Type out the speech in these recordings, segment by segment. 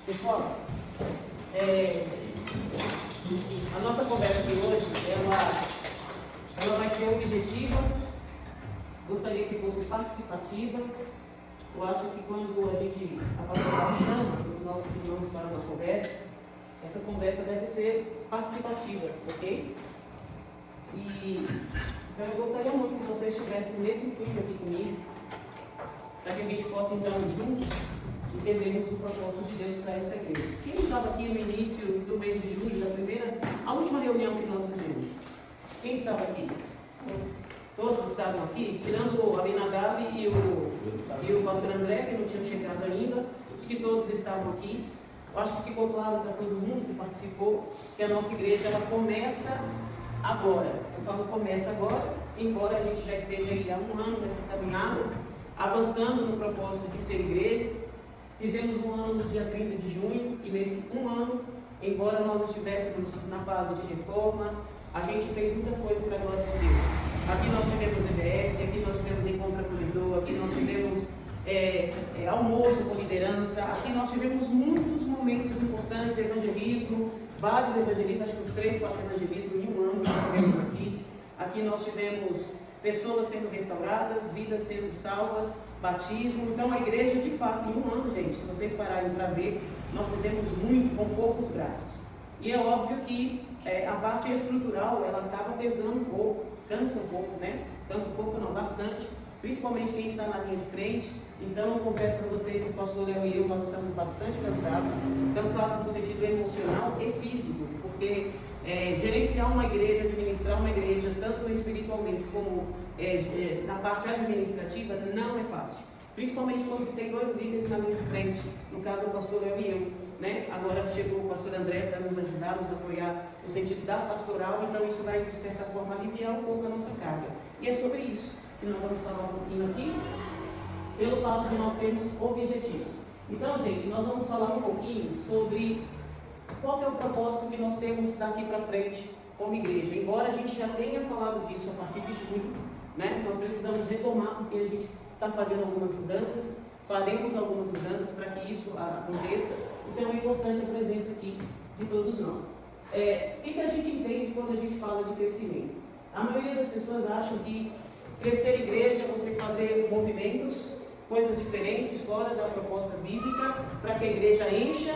Pessoal, a nossa conversa de hoje, ela vai ser objetiva, gostaria que fosse participativa. Eu acho que quando a pastora chama os nossos irmãos para uma conversa, essa conversa deve ser participativa, ok? E então, eu gostaria muito que vocês estivessem nesse intuito aqui comigo, para que a gente possa, então, juntos, entendermos o propósito de Deus para essa igreja. Quem estava aqui no início do mês de junho, a última reunião que nós fizemos? Quem estava aqui? Todos estavam aqui, tirando o Abinadab e o pastor André, que não tinham chegado ainda. Acho que todos estavam aqui. Eu acho que ficou claro para todo mundo que participou que a nossa igreja ela começa agora. Eu falo começa agora, embora a gente já esteja aí há um ano nessa caminhada, avançando no propósito de ser igreja. Fizemos um ano no dia 30 de junho, e nesse um ano, embora nós estivéssemos na fase de reforma, a gente fez muita coisa para a glória de Deus. Aqui nós tivemos EBF, aqui nós tivemos Encontro Acolhedor, aqui nós tivemos almoço com liderança, aqui nós tivemos muitos momentos importantes, evangelismo, vários evangelistas, acho que uns 3, 4 evangelismos em um ano nós tivemos aqui. Aqui nós tivemos pessoas sendo restauradas, vidas sendo salvas, batismo. Então a igreja, de fato, em um ano, gente, se vocês pararem para ver, nós fizemos muito com poucos braços. E é óbvio que a parte estrutural, ela acaba pesando um pouco, cansa um pouco, né? Cansa um pouco não, bastante, principalmente quem está na linha de frente. Então eu confesso para vocês que o pastor Léo e eu, nós estamos bastante cansados no sentido emocional e físico, porque gerenciar uma igreja, administrar uma igreja, tanto espiritualmente como na parte administrativa, não é fácil. Principalmente quando se tem dois líderes na linha de frente, no caso o pastor Léo e eu, né? Agora chegou o pastor André para nos ajudar, nos apoiar no sentido da pastoral, então isso vai de certa forma aliviar um pouco a nossa carga. E é sobre isso que nós vamos falar um pouquinho aqui, pelo fato de nós termos objetivos. Então, gente, nós vamos falar um pouquinho sobre qual é o propósito que nós temos daqui para frente como igreja. Embora a gente já tenha falado disso a partir de junho, né? Nós precisamos retomar, porque a gente está fazendo algumas mudanças, faremos algumas mudanças para que isso aconteça. Então é importante a presença aqui de todos nós. O que a gente entende quando a gente fala de crescimento? A maioria das pessoas acham que crescer igreja é você fazer movimentos, coisas diferentes, fora da proposta bíblica, para que a igreja encha.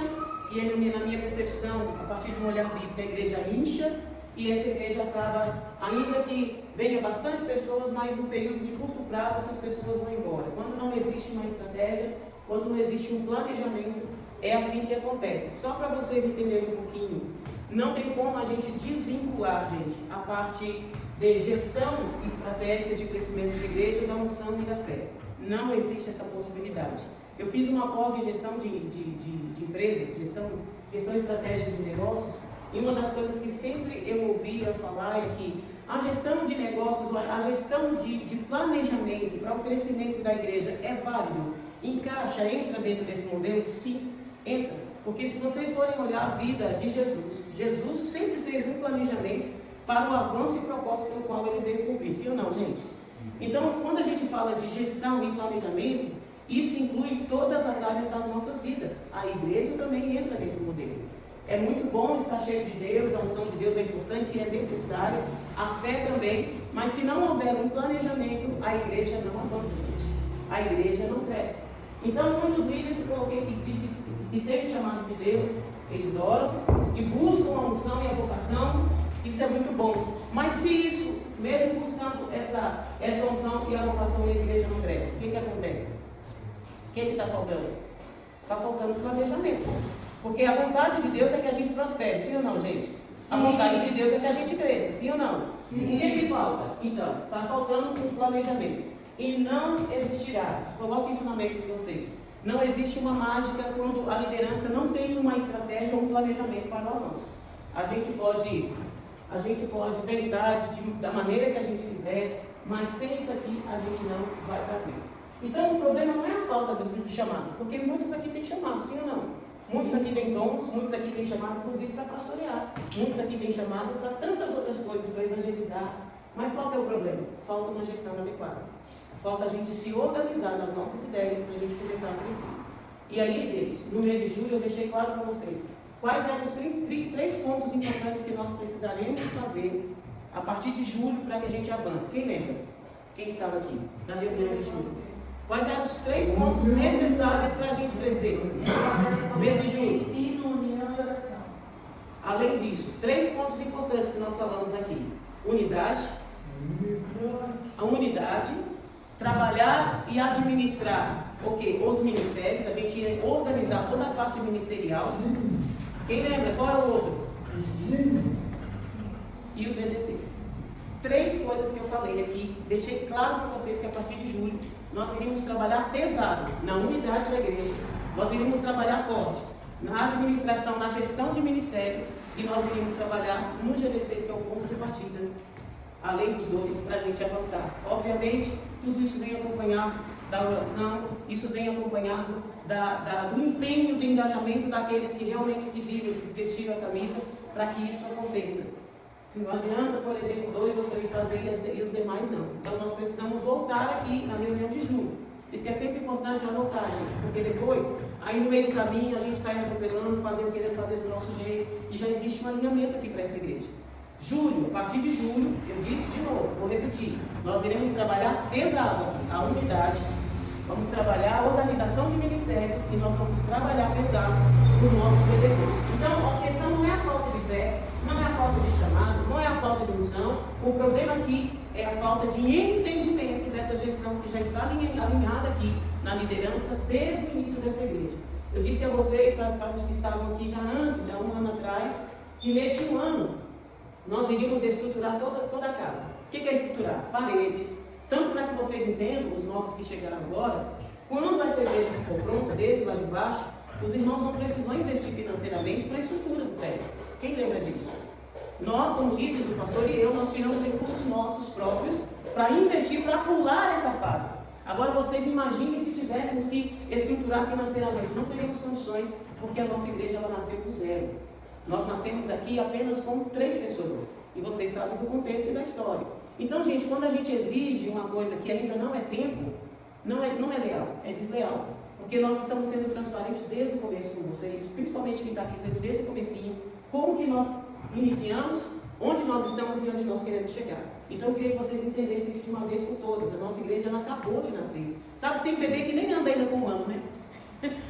E na minha percepção, a partir de um olhar bíblico, a igreja incha e essa igreja acaba, ainda que venha bastante pessoas, mas no período de curto prazo essas pessoas vão embora. Quando não existe uma estratégia, quando não existe um planejamento, é assim que acontece. Só para vocês entenderem um pouquinho, não tem como a gente desvincular, gente, a parte de gestão estratégica de crescimento de igreja da unção e da fé. Não existe essa possibilidade. Eu fiz uma pós em gestão de empresas, gestão estratégica de negócios, e uma das coisas que sempre eu ouvia falar é que a gestão de negócios, a gestão de planejamento para o crescimento da igreja é válido? Encaixa, entra dentro desse modelo? Sim, entra. Porque se vocês forem olhar a vida de Jesus, Jesus sempre fez um planejamento para o avanço e propósito pelo qual ele veio cumprir. Sim ou não, gente? Então, quando a gente fala de gestão e planejamento, isso inclui todas as áreas das nossas vidas. A igreja também entra nesse modelo. É muito bom estar cheio de Deus, a unção de Deus é importante e é necessária, a fé também, mas se não houver um planejamento, a igreja não avança, gente. A igreja não cresce. Então, muitos líderes que coloquei que dizem que tem o chamado de Deus, eles oram e buscam a unção e a vocação, isso é muito bom. Mas se isso, mesmo buscando essa unção e a vocação, a igreja não cresce, o que acontece? O que está faltando? Está faltando planejamento. Porque a vontade de Deus é que a gente prospere, sim ou não, gente? Sim. A vontade de Deus é que a gente cresça, sim ou não? Sim. O que falta? Então, está faltando um planejamento. E não existirá, coloque isso na mente de vocês, não existe uma mágica quando a liderança não tem uma estratégia ou um planejamento para o avanço. A gente pode pensar da maneira que a gente quiser, mas sem isso aqui a gente não vai para frente. Então o problema não é a falta do chamado, porque muitos aqui têm chamado, sim ou não? Muitos aqui têm dons, muitos aqui têm chamado inclusive para pastorear, muitos aqui têm chamado para tantas outras coisas, para evangelizar. Mas qual é o problema? Falta uma gestão adequada. Falta a gente se organizar nas nossas ideias para a gente começar a crescer. E aí, gente, no mês de julho eu deixei claro para vocês quais eram os 3 pontos importantes que nós precisaremos fazer a partir de julho para que a gente avance. Quem lembra? Quem estava aqui na reunião de julho? Quais eram os 3 pontos necessários para a gente crescer? Mês de julho. Ensino, união e oração. Além disso, 3 pontos importantes que nós falamos aqui. Unidade. A unidade. Trabalhar e administrar os ministérios. A gente ia organizar toda a parte ministerial. Quem lembra? Qual é o outro? E o GD6. 3 coisas que eu falei aqui. Deixei claro para vocês que a partir de julho nós iríamos trabalhar pesado na unidade da igreja. Nós iríamos trabalhar forte na administração, na gestão de ministérios, e nós iríamos trabalhar no GD6, que é o ponto de partida, além dos 2, para a gente avançar. Obviamente, tudo isso vem acompanhado da oração, isso vem acompanhado do empenho, do engajamento daqueles que realmente pediram, que vestiram a camisa, para que isso aconteça. Se não adianta, por exemplo, 2 ou 3 fazerem e os demais não. Então nós precisamos voltar aqui na reunião de julho. Isso que é sempre importante anotar, gente, porque depois, aí no meio do caminho, a gente sai atropelando, querendo fazer do nosso jeito, e já existe um alinhamento aqui para essa igreja. Julho, a partir de julho, eu disse de novo, vou repetir, nós iremos trabalhar pesado aqui, a unidade, vamos trabalhar a organização de ministérios e nós vamos trabalhar pesado no nosso GD6. Então, a questão não é a falta de fé, não é a falta de chamado, não é a falta de unção, o problema aqui é a falta de entendimento dessa gestão que já está alinhada aqui na liderança desde o início dessa igreja. Eu disse a vocês, para os que estavam aqui já antes, já 1 ano atrás, que neste ano nós iríamos estruturar toda a casa. O que é estruturar? Paredes, tanto para que vocês entendam, os novos que chegaram agora, quando essa igreja ficou pronta, desde lá de baixo, os irmãos não precisam investir financeiramente para a estrutura do prédio. Quem lembra disso? Nós, como líderes, o pastor e eu, nós tiramos recursos nossos próprios para investir, para pular essa fase. Agora vocês imaginem se tivéssemos que estruturar financeiramente. Não teríamos condições, porque a nossa igreja ela nasceu do 0. Nós nascemos aqui apenas com 3 pessoas. E vocês sabem do contexto e da história. Então, gente, quando a gente exige uma coisa que ainda não é tempo, não é leal, é desleal. Porque nós estamos sendo transparentes desde o começo com vocês, principalmente quem está aqui desde o comecinho, como que nós iniciamos, onde nós estamos e onde nós queremos chegar. Então eu queria que vocês entendessem isso de uma vez por todas. A nossa igreja ela acabou de nascer. Sabe, tem bebê que nem anda ainda com um ano, né?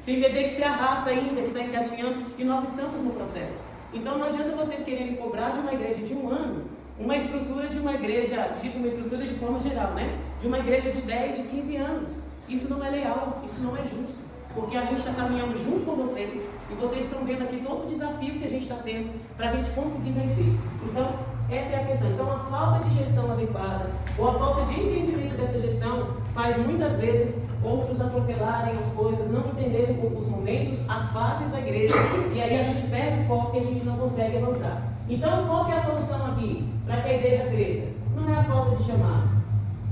Tem bebê que se arrasta ainda, que está engatinhando, e nós estamos no processo. Então não adianta vocês quererem cobrar de uma igreja de 1 ano, uma estrutura de uma igreja, uma estrutura de forma geral, né? De uma igreja de 10, de 15 anos. Isso não é leal, isso não é justo. Porque a gente está caminhando junto com vocês e vocês estão vendo aqui todo o desafio que a gente está tendo para a gente conseguir vencer. Então, essa é a questão. Então, a falta de gestão adequada ou a falta de entendimento dessa gestão faz muitas vezes outros atropelarem as coisas, não entenderem os momentos, as fases da igreja, e aí a gente perde o foco e a gente não consegue avançar. Então, qual que é a solução aqui para que a igreja cresça? Não é a falta de chamado,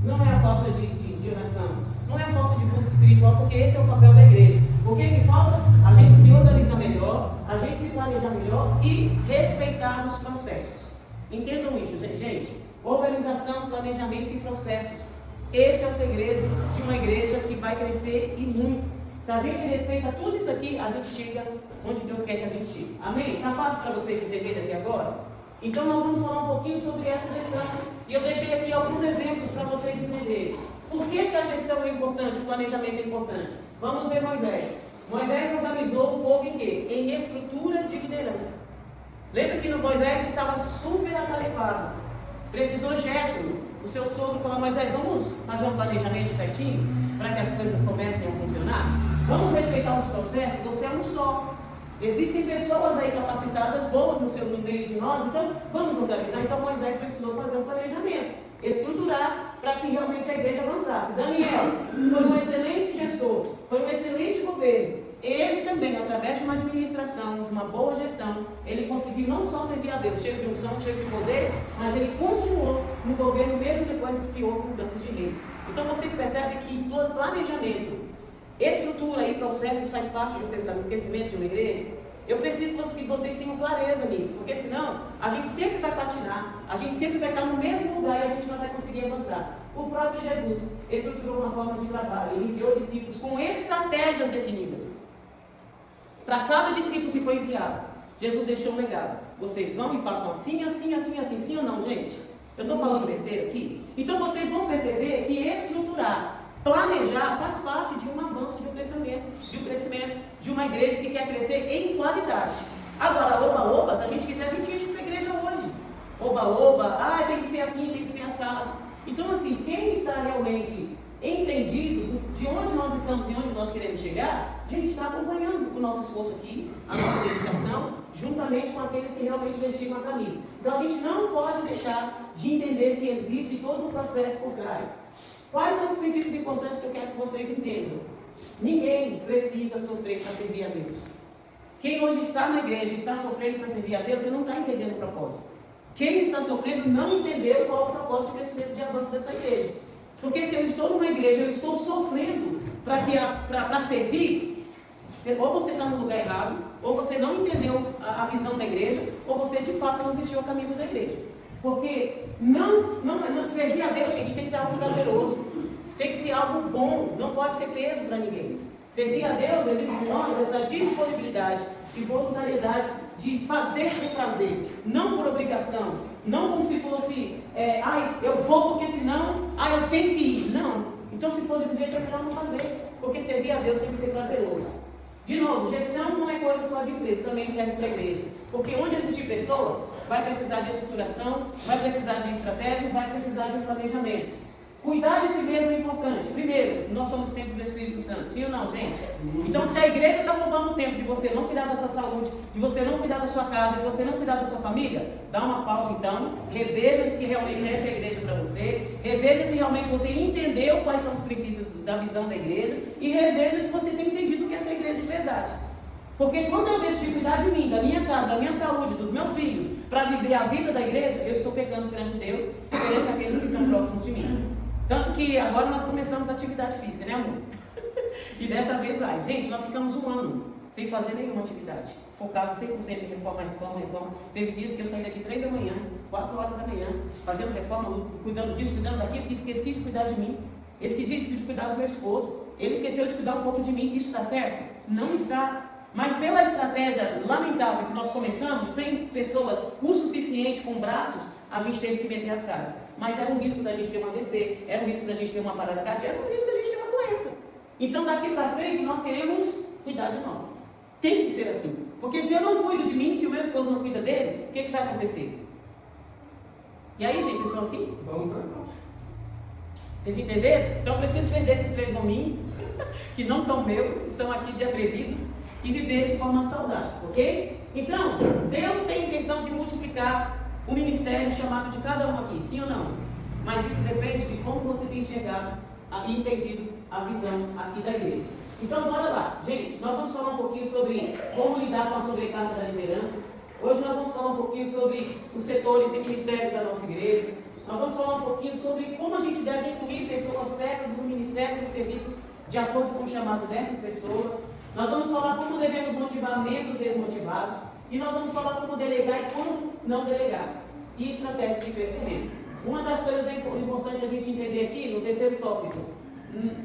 não é a falta de oração, não é a falta de busca espiritual, porque esse é o papel da igreja. O que falta? A gente se organizar melhor, a gente se planejar melhor e respeitar os processos. Entendam isso, gente. Organização, planejamento e processos. Esse é o segredo de uma igreja que vai crescer e muito. Se a gente respeita tudo isso aqui, a gente chega onde Deus quer que a gente chegue. Amém? Está fácil para vocês entenderem aqui agora? Então nós vamos falar um pouquinho sobre essa gestão. E eu deixei aqui alguns exemplos para vocês entenderem. Por que a gestão é importante, o planejamento é importante? Vamos ver Moisés. Moisés organizou o povo em quê? Em estrutura de liderança. Lembra que Moisés estava super atarefado. Precisou Jétro, o seu sogro, falar: Moisés, vamos fazer um planejamento certinho para que as coisas comecem a funcionar? Vamos respeitar os processos? Você é um só. Existem pessoas aí capacitadas, boas no meio de nós, então vamos organizar. Então Moisés precisou fazer um planejamento, estruturar para que realmente a igreja avançasse. Daniel foi um excelente gestor, foi um excelente governo. Ele também, através de uma administração, de uma boa gestão, ele conseguiu não só servir a Deus, cheio de unção, cheio de poder, mas ele continuou no governo mesmo depois que houve mudança de reis. Então vocês percebem que planejamento, estrutura e processos faz parte do crescimento de uma igreja. Eu preciso que vocês tenham clareza nisso, porque senão a gente sempre vai patinar, a gente sempre vai estar no mesmo lugar e a gente não vai conseguir avançar. O próprio Jesus estruturou uma forma de trabalho, ele enviou discípulos com estratégias definidas. para cada discípulo que foi enviado, Jesus deixou um legado. Vocês vão e façam assim, assim, assim, assim, sim ou não, gente? Eu estou falando besteira aqui? Então vocês vão perceber que estruturar, planejar, faz parte de um avanço, de um crescimento, de uma igreja que quer crescer em qualidade. Agora, oba-oba, se a gente quiser, a gente enche essa igreja hoje. Oba-oba, tem que ser assim, tem que ser assado. Então, assim, quem está realmente entendido de onde nós estamos e onde nós queremos chegar, a gente está acompanhando o nosso esforço aqui, a nossa dedicação, juntamente com aqueles que realmente vestiram a camisa. Então, a gente não pode deixar de entender que existe todo um processo por trás. Quais são os princípios importantes que eu quero que vocês entendam? Ninguém precisa sofrer para servir a Deus. Quem hoje está na igreja e está sofrendo para servir a Deus, você não está entendendo o propósito. Quem está sofrendo não entendeu qual é o propósito de crescimento de avanço dessa igreja. Porque se eu estou numa igreja, eu estou sofrendo para servir, ou você está no lugar errado, ou você não entendeu a visão da igreja, ou você de fato não vestiu a camisa da igreja. Porque não servir a Deus, gente, tem que ser algo prazeroso, tem que ser algo bom, não pode ser peso para ninguém. Servir a Deus exige de nós essa disponibilidade e voluntariedade de fazer por prazer, não por obrigação, não como se fosse, eu vou porque senão, eu tenho que ir. Não. Então, se for desse jeito, é melhor não fazer, porque servir a Deus tem que ser prazeroso. De novo, gestão não é coisa só de empresa, também serve para a igreja. Porque onde existir pessoas, vai precisar de estruturação, vai precisar de estratégia, vai precisar de um planejamento. Cuidar de si mesmo é importante. Primeiro, nós somos templo do Espírito Santo, sim ou não, gente? Então, se a igreja está roubando o tempo de você não cuidar da sua saúde, de você não cuidar da sua casa, de você não cuidar da sua família, dá uma pausa então, reveja se realmente essa é a igreja para você, reveja se realmente você entendeu quais são os princípios da visão da igreja e reveja se você tem entendido o que é essa igreja de verdade. Porque quando eu deixo de cuidar de mim, da minha casa, da minha saúde, dos meus filhos, para viver a vida da igreja, eu estou pecando perante Deus e perante aqueles que estão próximos de mim. Tanto que agora nós começamos a atividade física, né, amor? E dessa vez vai. Gente, nós ficamos um ano sem fazer nenhuma atividade, focado 100% em reforma. Teve dias que eu saí daqui 3 da manhã, 4 horas da manhã, fazendo reforma, cuidando disso, cuidando daquilo, esqueci de cuidar de mim, esqueci de cuidar do meu esposo, ele esqueceu de cuidar um pouco de mim. Isso está certo? Não está. Mas pela estratégia lamentável que nós começamos, sem pessoas o suficiente com braços, a gente teve que meter as caras. Mas era um risco da gente ter uma AVC, era um risco da gente ter uma parada cardíaca, era um risco da gente ter uma doença. Então daqui para frente nós queremos cuidar de nós. Tem que ser assim. Porque se eu não cuido de mim, se o meu esposo não cuida dele, o que vai acontecer? E aí, gente, vocês estão aqui? Vamos para nós. Vocês entenderam? Então eu preciso perder esses 3 domingos, que não são meus, que são aqui de atrevidos, e viver de forma saudável, ok? Então, Deus tem a intenção de multiplicar o ministério chamado de cada um aqui, sim ou não? Mas isso depende de como você tem chegado e entendido a visão aqui da igreja. Então, bora lá. Gente, nós vamos falar um pouquinho sobre como lidar com a sobrecarga da liderança. Hoje nós vamos falar um pouquinho sobre os setores e ministérios da nossa igreja. Nós vamos falar um pouquinho sobre como a gente deve incluir pessoas certas nos ministérios e serviços de acordo com o chamado dessas pessoas. Nós vamos falar como devemos motivar membros desmotivados. E nós vamos falar como delegar e como não delegar. E estratégias de crescimento. Uma das coisas importantes a gente entender aqui, no terceiro tópico,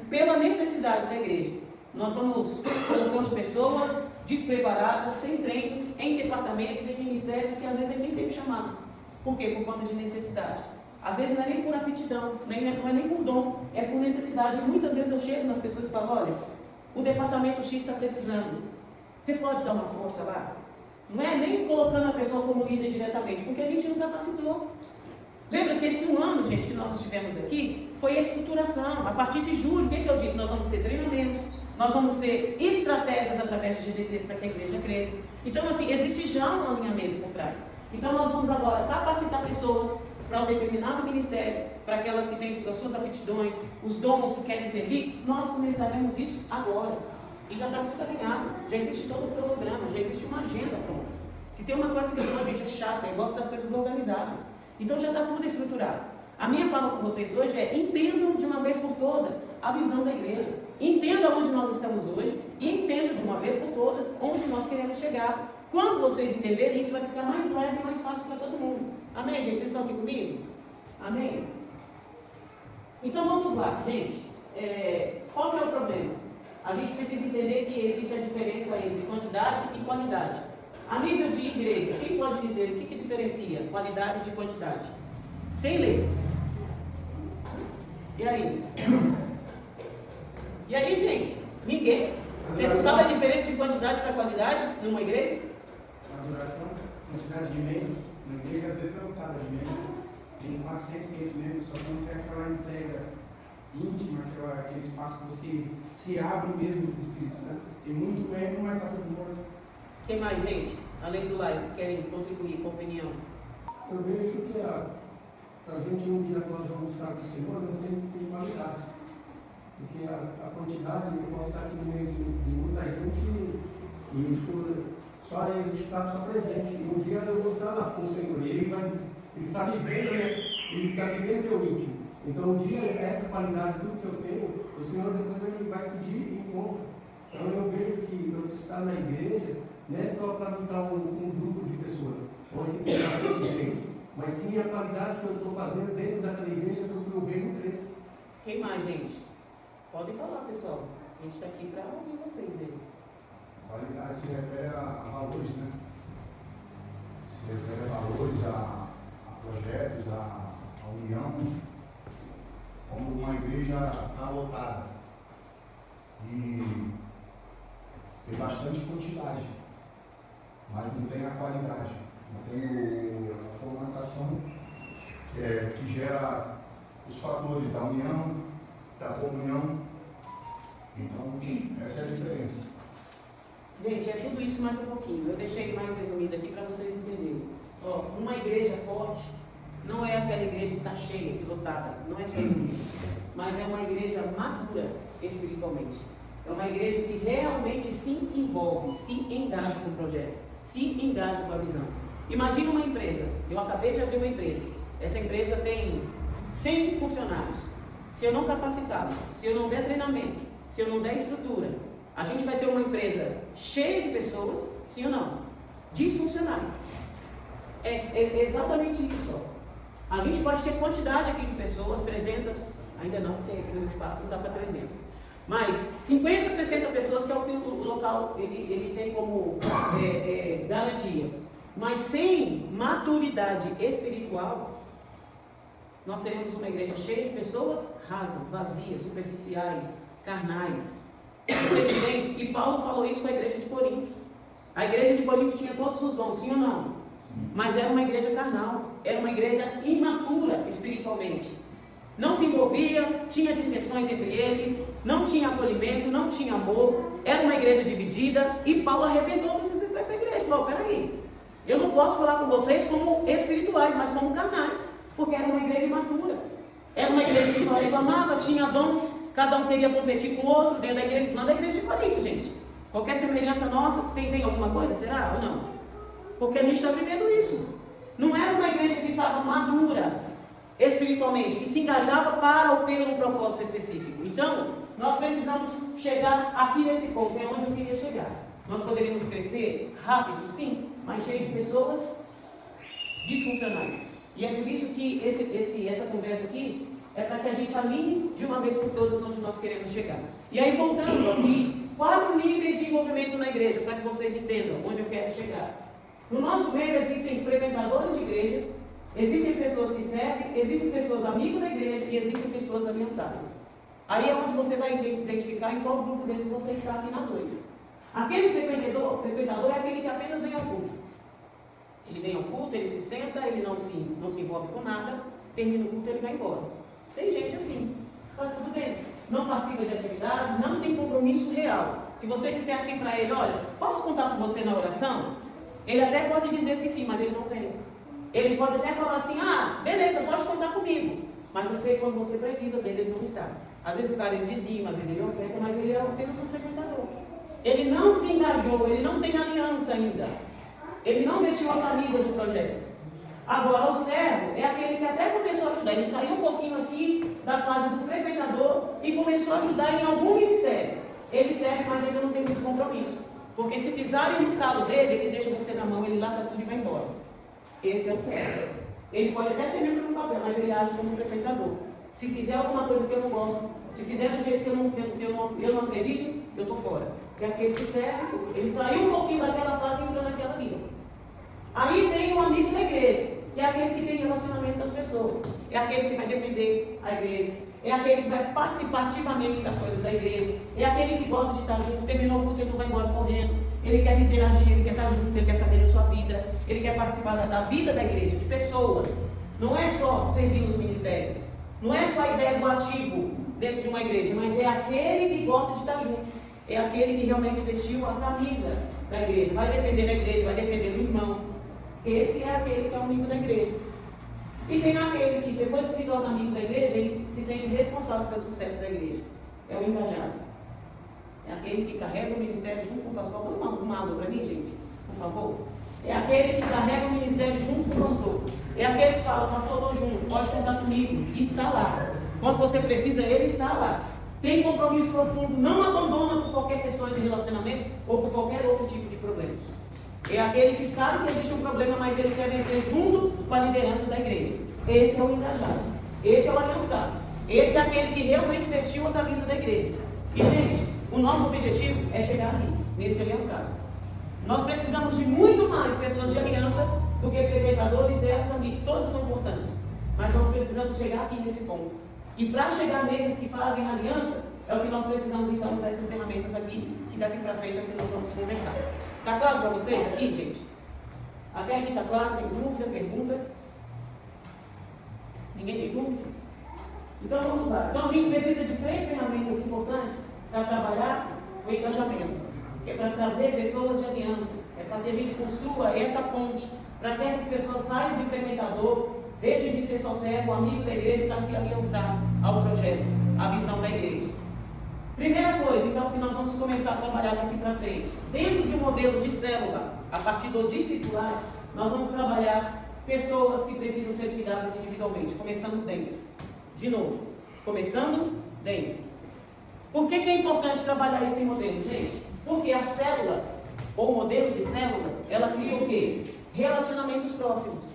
pela necessidade da igreja, nós vamos colocando pessoas despreparadas, sem treino, em departamentos, em ministérios que às vezes ele nem tem chamado. Por quê? Por conta de necessidade. Às vezes não é nem por aptidão, não é nem por dom, é por necessidade. Muitas vezes eu chego nas pessoas e falo, olha, o departamento X está precisando. Você pode dar uma força lá? Não é nem colocando a pessoa como líder diretamente, porque a gente não capacitou. Lembra que esse ano, gente, que nós estivemos aqui, foi a estruturação. A partir de julho, o que eu disse? Nós vamos ter treinamentos, nós vamos ter estratégias através de GDCs para que a igreja cresça. Então, assim, existe já um alinhamento por trás. Então, nós vamos agora capacitar pessoas para um determinado ministério, para aquelas que têm as suas aptidões, os dons que querem servir. Nós começaremos isso agora. E já está tudo alinhado. Já existe todo o cronograma, já existe uma agenda pronta. Se tem uma coisa que a gente é chata, eu gosto das coisas organizadas. Então já está tudo estruturado. A minha fala com vocês hoje é: entendam de uma vez por todas a visão da igreja. Entendam onde nós estamos hoje e entendam de uma vez por todas onde nós queremos chegar. Quando vocês entenderem, isso vai ficar mais leve e mais fácil para todo mundo. Amém, gente? Vocês estão aqui comigo? Amém? Então vamos lá, gente. Qual que é o problema? a gente precisa entender que existe a diferença entre quantidade e qualidade. A nível de igreja, quem pode dizer o que diferencia qualidade de quantidade? Sem ler. E aí? E aí, gente? Ninguém. Você sabe a diferença de quantidade para qualidade numa igreja? A duração, quantidade de membros, na igreja às vezes é lotada de membros. Tem 400, 500 membros, só que não tem aquela entrega íntima, aquele espaço que você se abre mesmo para o Espírito Santo. Tem muito membro, mas está tudo morto. Quem mais, gente? Além do live, que querem contribuir com a opinião? Eu vejo que a gente, um dia que nós vamos estar com o Senhor, nós temos que ter qualidade. Porque a quantidade, eu posso estar aqui no meio de muita gente e só ele está só presente. E um dia eu vou estar lá com o Senhor e ele está vivendo, né? Ele está vivendo meu íntimo. Então um dia essa qualidade, tudo que eu tenho, o Senhor depois ele vai pedir em conta. Então eu vejo que eu estar na igreja não é só para me dar um grupo de pessoas, onde tem bastante gente, mas sim a qualidade que eu estou fazendo dentro daquela igreja do que eu vejo crescer. Quem mais, gente? Podem falar, pessoal. A gente está aqui para ouvir vocês mesmo. Qualidade se refere a valores, né? Se refere a valores, a projetos, a união. Como uma igreja está lotada e tem bastante quantidade, mas não tem a qualidade, não tem a formatação que gera os fatores da união, da comunhão. Então, essa é a diferença. Gente, é tudo isso mais um pouquinho. Eu deixei mais resumido aqui para vocês entenderem. Ó, uma igreja forte não é aquela igreja que está cheia, lotada, não é só isso, mas é uma igreja madura espiritualmente. É uma igreja que realmente se envolve, se engaja com o projeto, se engaja com a visão. Imagina uma empresa, eu acabei de abrir uma empresa, essa empresa tem 100 funcionários. Se eu não capacitá-los, se eu não der treinamento, se eu não der estrutura, a gente vai ter uma empresa cheia de pessoas, sim ou não? Disfuncionais. É exatamente isso. Ó. A gente pode ter quantidade aqui de pessoas, 300, ainda não, porque aqui no espaço não dá para 300. Mas 50, 60 pessoas que é o que o local ele tem como garantia. Mas sem maturidade espiritual, nós teremos uma igreja cheia de pessoas rasas, vazias, superficiais, carnais. Você entende? E Paulo falou isso com a igreja de Corinto. A igreja de Corinto tinha todos os dons, sim ou não? Sim. Mas era uma igreja carnal, era uma igreja imatura espiritualmente. Não se envolvia, tinha dissensões entre eles, não tinha acolhimento, não tinha amor, era uma igreja dividida. E Paulo arrebentou dessa igreja. Falou: peraí, eu não posso falar com vocês como espirituais, mas como carnais, porque era uma igreja imatura. Era uma igreja que só reclamava, tinha dons, cada um queria competir com o outro dentro da igreja. Não da igreja de Corinto, gente. Qualquer semelhança nossa, tem alguma coisa? Será ou não? Porque a gente está vivendo isso. Não era uma igreja que estava madura espiritualmente, que se engajava para ou pelo um propósito específico. Então, nós precisamos chegar aqui nesse ponto, é onde eu queria chegar. Nós poderíamos crescer rápido, sim, mas cheio de pessoas disfuncionais. E é por isso que essa conversa aqui é para que a gente alinhe de uma vez por todas onde nós queremos chegar. E aí, voltando aqui, 4 níveis de envolvimento na igreja, para que vocês entendam onde eu quero chegar. No nosso meio existem frequentadores de igrejas, existem pessoas que servem, existem pessoas amigos da igreja e existem pessoas aliançadas. Aí é onde você vai identificar em qual grupo desse você está aqui nas 8. Aquele frequentador é aquele que apenas vem ao culto. Ele vem ao culto, ele se senta, ele não se envolve com nada, termina o culto, ele vai embora. Tem gente assim, está tudo bem. Não participa de atividades, não tem compromisso real. Se você disser assim para ele: olha, posso contar com você na oração? Ele até pode dizer que sim, mas ele não tem. Ele pode até falar assim: ah, beleza, pode contar comigo. Mas você, quando você precisa dele, ele não está. Às vezes o cara ele dizima, às vezes ele oferta, mas ele é apenas um frequentador. Ele não se engajou, ele não tem aliança ainda. Ele não vestiu a camisa do projeto. Agora, o servo é aquele que até começou a ajudar. Ele saiu um pouquinho aqui da fase do frequentador e começou a ajudar em algum ministério. Ele serve, mas ainda não tem muito compromisso. Porque se pisarem no calo dele, ele deixa você na mão, ele lata tudo e vai embora. Esse é o servo. Ele pode até ser membro no papel, mas ele age como frequentador. Se fizer alguma coisa que eu não gosto, se fizer do jeito que eu não acredito, eu estou fora. É aquele que serve, ele saiu um pouquinho daquela fase e entrou naquela linha. Aí tem o amigo da igreja, que é aquele que tem relacionamento com as pessoas. É aquele que vai defender a igreja. É aquele que vai participar ativamente das coisas da igreja. É aquele que gosta de estar junto. Terminou o culto, ele não vai embora correndo. Ele quer se interagir, ele quer estar junto, ele quer saber da sua vida. Ele quer participar da vida da igreja, de pessoas. Não é só servir nos ministérios. Não é só a ideia do ativo dentro de uma igreja, mas é aquele que gosta de estar junto. É aquele que realmente vestiu a camisa da igreja. Vai defender a igreja, vai defender o irmão. Esse é aquele que é o amigo da igreja. E tem aquele que depois que se torna amigo da igreja, ele se sente responsável pelo sucesso da igreja. É o engajado. É aquele que carrega o ministério junto com o pastor. Vamos uma água para mim, gente, por favor. É aquele que carrega o ministério junto com o pastor. É aquele que fala, pastor, estou junto, pode contar comigo. E está lá. Quando você precisa, ele está lá. Tem compromisso profundo, não abandona por qualquer questão de relacionamentos ou por qualquer outro tipo de problema. É aquele que sabe que existe um problema, mas ele quer vencer junto com a liderança da igreja. Esse é o engajado. Esse é o aliançado. Esse é aquele que realmente vestiu a camisa da igreja. E, gente, o nosso objetivo é chegar ali, nesse aliançado. Nós precisamos de muito mais pessoas de aliança do que frequentadores, família. Todos são importantes. Mas nós precisamos chegar aqui nesse ponto. E para chegar nesses que fazem aliança, é o que nós precisamos então usar essas ferramentas aqui, que daqui para frente é o que nós vamos conversar. Está claro para vocês aqui, gente? Até aqui está claro? Tem dúvida, perguntas? Ninguém tem dúvida? Então vamos lá. Então a gente precisa de 3 ferramentas importantes para trabalhar o engajamento. É para trazer pessoas de aliança. É para que a gente construa essa ponte, para que essas pessoas saiam de frequentador, deixem de ser só servo, amigo da igreja, para se aliançar ao projeto, à visão da igreja. Primeira coisa, então, que nós vamos começar a trabalhar daqui para frente. Dentro de um modelo de célula, a partir do discipulado, nós vamos trabalhar pessoas que precisam ser cuidadas individualmente, começando dentro. De novo, começando dentro. Por que é importante trabalhar esse modelo, gente? Porque as células, ou o modelo de célula, ela cria o quê? Relacionamentos próximos.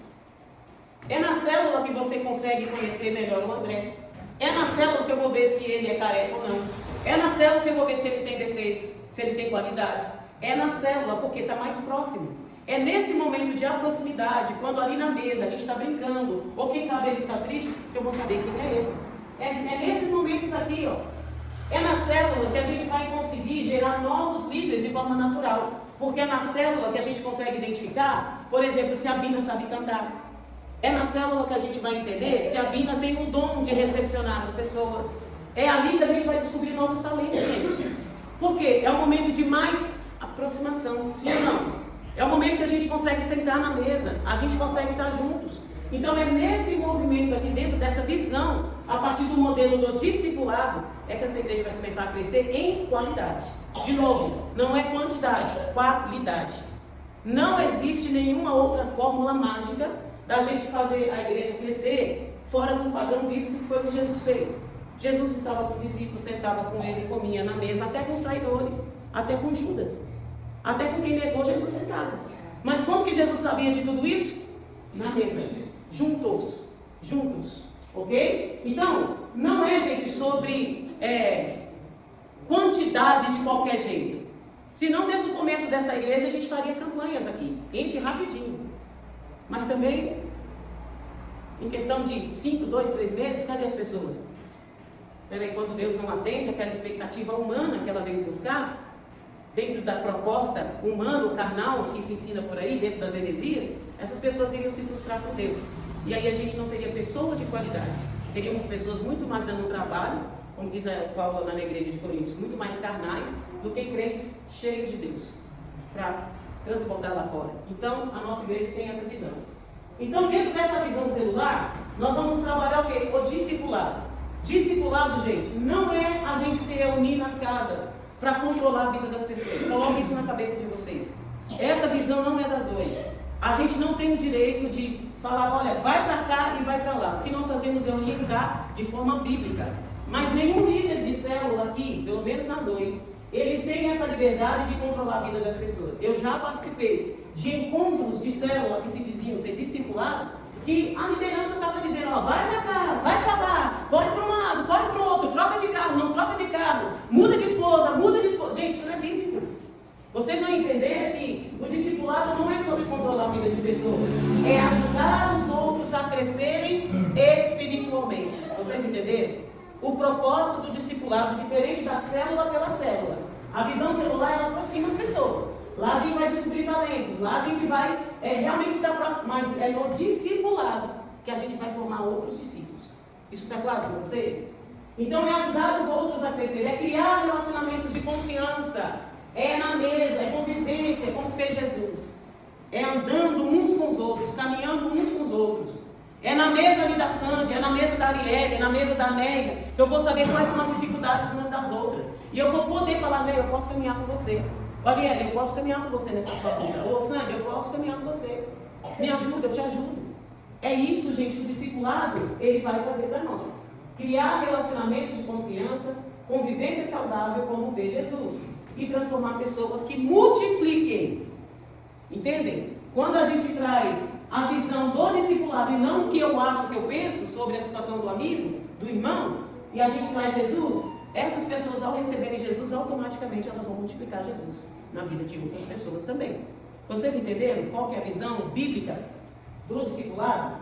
É na célula que você consegue conhecer melhor o André. É na célula que eu vou ver se ele é careca ou não. É na célula que eu vou ver se ele tem defeitos, se ele tem qualidades. É na célula porque está mais próximo. É nesse momento de proximidade, quando ali na mesa a gente está brincando, ou quem sabe ele está triste, que eu vou saber quem é ele. É nesses momentos aqui, ó. É na célula que a gente vai conseguir gerar novos líderes de forma natural. Porque é na célula que a gente consegue identificar, por exemplo, se a Bina sabe cantar. É na célula que a gente vai entender se a Bina tem o dom de recepcionar as pessoas. É ali que a gente vai descobrir novos talentos, gente. Porque é um momento de mais aproximação, sim ou não? É o momento que a gente consegue sentar na mesa, a gente consegue estar juntos. Então é nesse movimento aqui dentro dessa visão, a partir do modelo do discipulado, é que essa igreja vai começar a crescer em qualidade. De novo, não é quantidade, qualidade. Não existe nenhuma outra fórmula mágica da gente fazer a igreja crescer fora do padrão bíblico que foi o que Jesus fez. Jesus estava com o discípulo, sentava com ele, comia na mesa, até com os traidores, até com Judas, até com quem negou, Jesus estava. Mas como que Jesus sabia de tudo isso? Na mesa, juntos, ok? Então, não é, gente, sobre quantidade de qualquer jeito. Se não, desde o começo dessa igreja, a gente faria campanhas aqui, enche rapidinho. Mas também, em questão de 5, 2, 3 meses, cadê as pessoas? Peraí, quando Deus não atende aquela expectativa humana que ela veio buscar, dentro da proposta humana, carnal, que se ensina por aí, dentro das heresias, essas pessoas iriam se frustrar com Deus. E aí a gente não teria pessoas de qualidade. Teríamos pessoas muito mais dando trabalho, como diz Paulo lá na igreja de Coríntios, muito mais carnais do que crentes cheios de Deus, para transbordar lá fora. Então, a nossa igreja tem essa visão. Então, dentro dessa visão celular, nós vamos trabalhar o quê? O discipulado. Discipulado, gente, não é a gente se reunir nas casas para controlar a vida das pessoas. Coloque isso na cabeça de vocês. Essa visão não é das hoje. A gente não tem o direito de falar, olha, vai para cá e vai para lá. O que nós fazemos é orientar de forma bíblica. Mas nenhum líder de célula aqui, pelo menos nas 8, ele tem essa liberdade de controlar a vida das pessoas. Eu já participei de encontros de célula que se diziam ser discipulado, que a liderança estava dizendo, ó, vai para cá, vai para lá, corre para um lado, corre para o outro, troca de carro, não troca de carro, muda de esposa. Gente, isso não é bíblico. Vocês vão entender que o discipulado não é sobre controlar a vida de pessoas, é ajudar os outros a crescerem espiritualmente. Vocês entenderam? O propósito do discipulado, diferente da célula pela célula. A visão celular, ela aproxima as pessoas. Lá a gente vai descobrir talentos, lá a gente vai realmente estar próximo, mas é no discipulado que a gente vai formar outros discípulos. Isso está claro para vocês? Então é ajudar os outros a crescer, é criar relacionamentos de confiança, é na mesa, é convivência, como fez Jesus. É andando uns com os outros, caminhando uns com os outros. É na mesa ali da Sandy, é na mesa da Arielle, é na mesa da Neia, que eu vou saber quais são as dificuldades umas das outras. E eu vou poder falar, Neia, eu posso caminhar com você. Arielle, eu posso caminhar com você nessa sua vida. Ô Sandy, eu posso caminhar com você. Me ajuda, eu te ajudo. É isso, gente, o discipulado, ele vai fazer para nós. Criar relacionamentos de confiança, convivência saudável, como fez Jesus. E transformar pessoas que multipliquem. Entendem? Quando a gente traz a visão do discipulado e não o que eu acho que eu penso sobre a situação do amigo, do irmão, e a gente traz Jesus, essas pessoas, ao receberem Jesus, automaticamente elas vão multiplicar Jesus na vida de outras pessoas também. Vocês entenderam qual que é a visão bíblica do discipulado?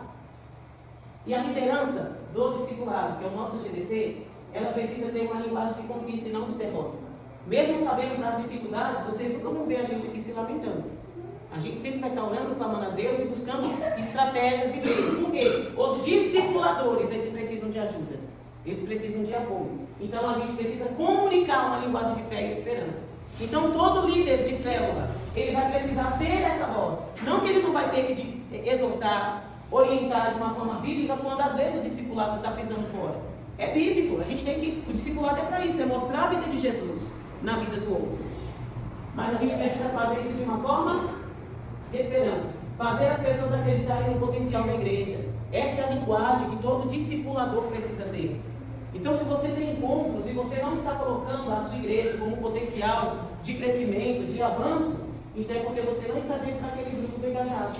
E a liderança do discipulado, que é o nosso GDC, ela precisa ter uma linguagem de conquista e não de derrota. Mesmo sabendo das dificuldades, vocês nunca vão ver a gente aqui se lamentando. A gente sempre vai estar orando, clamando a Deus e buscando estratégias e meios. Por quê? Os discipuladores, eles precisam de ajuda. Eles precisam de apoio. Então a gente precisa comunicar uma linguagem de fé e esperança. Então todo líder de célula, ele vai precisar ter essa voz. Não que ele não vai ter que exortar, orientar de uma forma bíblica, quando às vezes o discipulado está pisando fora. É bíblico. A gente tem que. O discipulado é para isso, é mostrar a vida de Jesus na vida do outro. Mas a gente precisa fazer isso de uma forma de esperança. Fazer as pessoas acreditarem no potencial da igreja. Essa é a linguagem que todo discipulador precisa ter. Então, se você tem encontros e você não está colocando a sua igreja como um potencial de crescimento, de avanço, então é porque você não está dentro daquele grupo do engajado.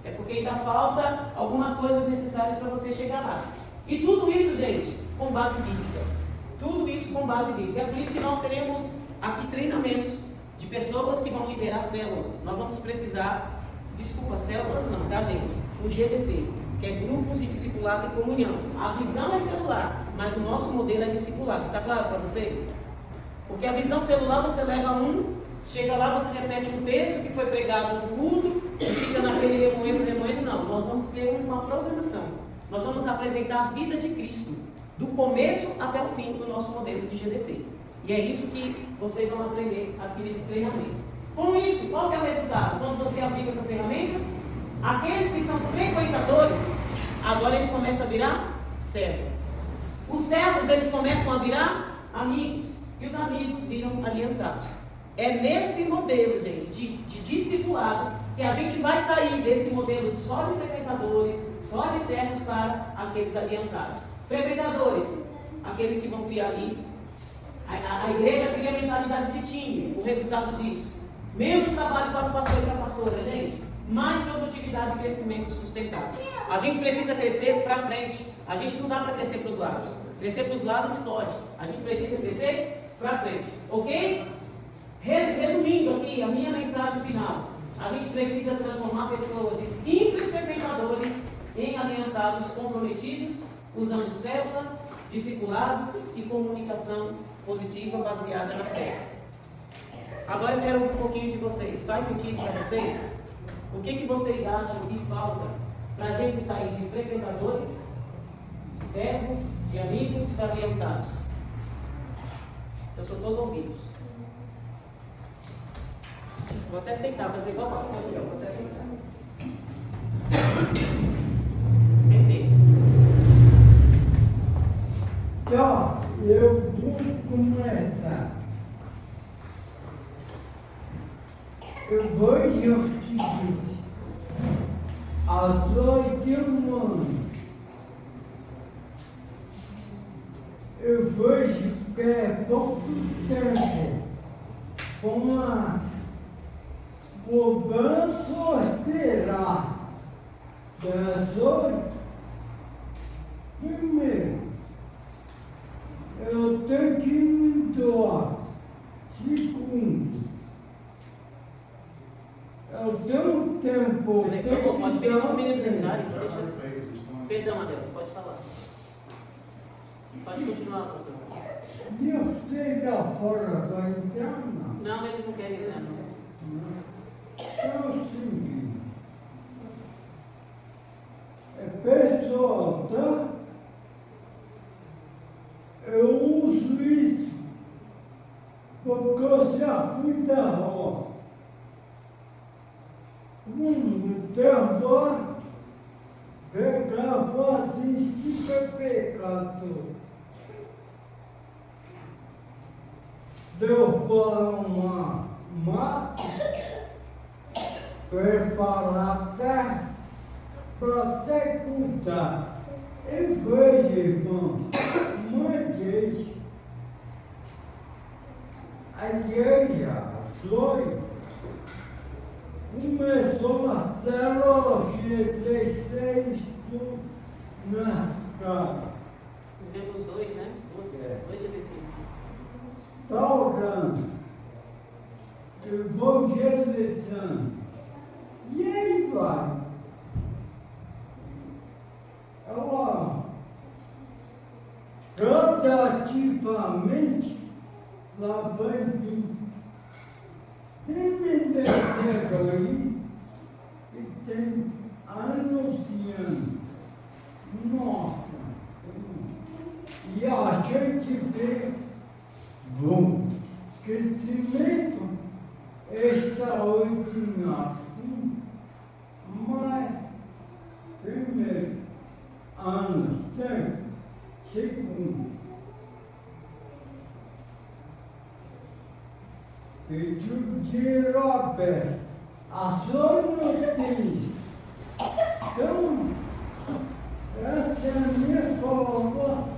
É porque ainda falta algumas coisas necessárias para você chegar lá. E tudo isso, gente, com base bíblica. Tudo isso com base bíblica. É por isso que nós teremos aqui treinamentos de pessoas que vão liderar células. Nós vamos precisar, células não, tá, gente? O GDC, que é grupos de discipulado e comunhão. A visão é celular, mas o nosso modelo é discipulado. Está claro para vocês? Porque a visão celular você leva chega lá, você repete um texto que foi pregado no culto, e fica naquele remoendo. Não, nós vamos ter uma programação. Nós vamos apresentar a vida de Cristo, do começo até o fim do nosso modelo de GDC. E é isso que vocês vão aprender aqui nesse treinamento. Com isso, qual que é o resultado? Quando você aplica essas ferramentas, aqueles que são frequentadores, agora ele começa a virar servo. Os servos, eles começam a virar amigos. E os amigos viram aliançados. É nesse modelo, gente, de discipulado, que a gente vai sair desse modelo de só de frequentadores, só de servos para aqueles aliançados. Frequentadores, aqueles que vão criar ali. A igreja cria a mentalidade de time, o resultado disso. Menos trabalho para o pastor e para a pastora, gente. Mais produtividade e crescimento sustentável. A gente precisa crescer para frente. A gente não dá para crescer para os lados. Crescer para os lados pode. A gente precisa crescer para frente. Ok? Resumindo aqui a minha mensagem final. A gente precisa transformar pessoas de simples frequentadores em aliançados comprometidos, usando células, discipulado e comunicação positiva baseada na fé. Agora eu quero ouvir um pouquinho de vocês. Faz sentido para vocês? O que vocês acham que falta para a gente sair de frequentadores, de servos, de amigos para aliançados? Eu sou todo ouvidos. Vou até aceitar, fazer igual o pastor aqui, vou até aceitar. Sem medo. Então, eu vou começar. Eu vou dizer o seguinte: aos 8 anos, eu vejo que é pouco tempo com a cobrança esperar das 8. Primeiro, eu tenho que me doar Segundo, eu tenho tempo. Peraí, por favor, pode pedir para os meninos entrarem. Já Deixa... falei para eles, eles estão- Perdão, Adeus, pode falar. Pode continuar, pastor. Eu sei da fora da interna. Não, eles não querem entrar, não. É o seguinte, pessoal, tá? Eu uso isso porque eu já fui da roça. Um tempo, pegava assim, cinco pecados. Deu para uma mata, preparar a terra para secundar. E veja, irmão, uma igreja, a igreja foi, começou a célula G16 nas casas. Fizemos dois, né? Dois GBCs. Está orando, evangelizando, e aí vai. Ela gradativamente lá vai vir. Tem desenho aí e tem anunciando. Nossa! E a gente vê bom crescimento extraordinário, sim, mas primeiro ano tem, segundo, pediu dinheiro aberto, a sua notícia. Então, essa é a minha forma,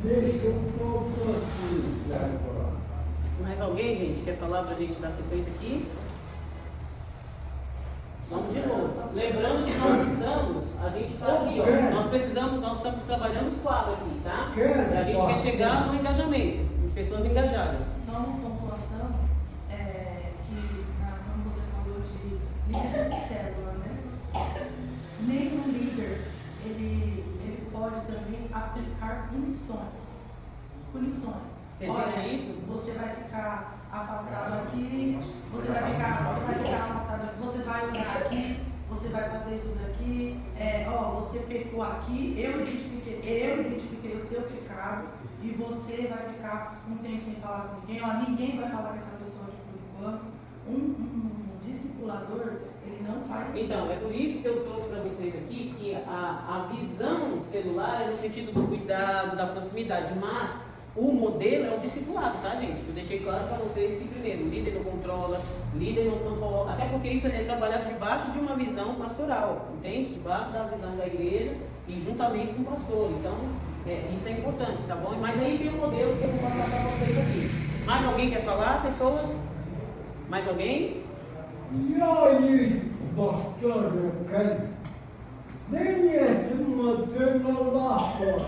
deixa eu pôr vocês agora. Mais alguém, gente, quer falar para a gente dar sequência aqui? Vamos de novo. Lembrando que nós estamos, a gente está aqui, ó. Nós estamos trabalhando os quadros aqui, tá? A gente quer chegar no engajamento, em pessoas engajadas. Só uma pontuação, que como você falou de líder de célula, né? Nenhum líder, ele pode também aplicar punições. Existe isso? Você vai ficar afastado aqui, você vai ficar afastado aqui, você vai orar aqui, você vai fazer isso daqui, você pecou aqui, eu identifiquei o seu pecado e você vai ficar um tempo sem falar com ninguém, ninguém vai falar com essa pessoa aqui por enquanto. Um discipulador, ele não faz isso. Então, é por isso que eu trouxe para vocês aqui que a visão celular é no sentido do cuidado, da proximidade, mas o modelo é o discipulado, tá, gente? Eu deixei claro para vocês que, primeiro, o líder não controla, líder não coloca, até porque isso é trabalhado debaixo de uma visão pastoral, entende? Debaixo da visão da igreja e juntamente com o pastor. Então, isso é importante, tá bom? Mas aí tem um modelo que eu vou passar para vocês aqui. Mais alguém quer falar, pessoas? Mais alguém? E aí, pastor, eu quero nem esse modelo lá fora,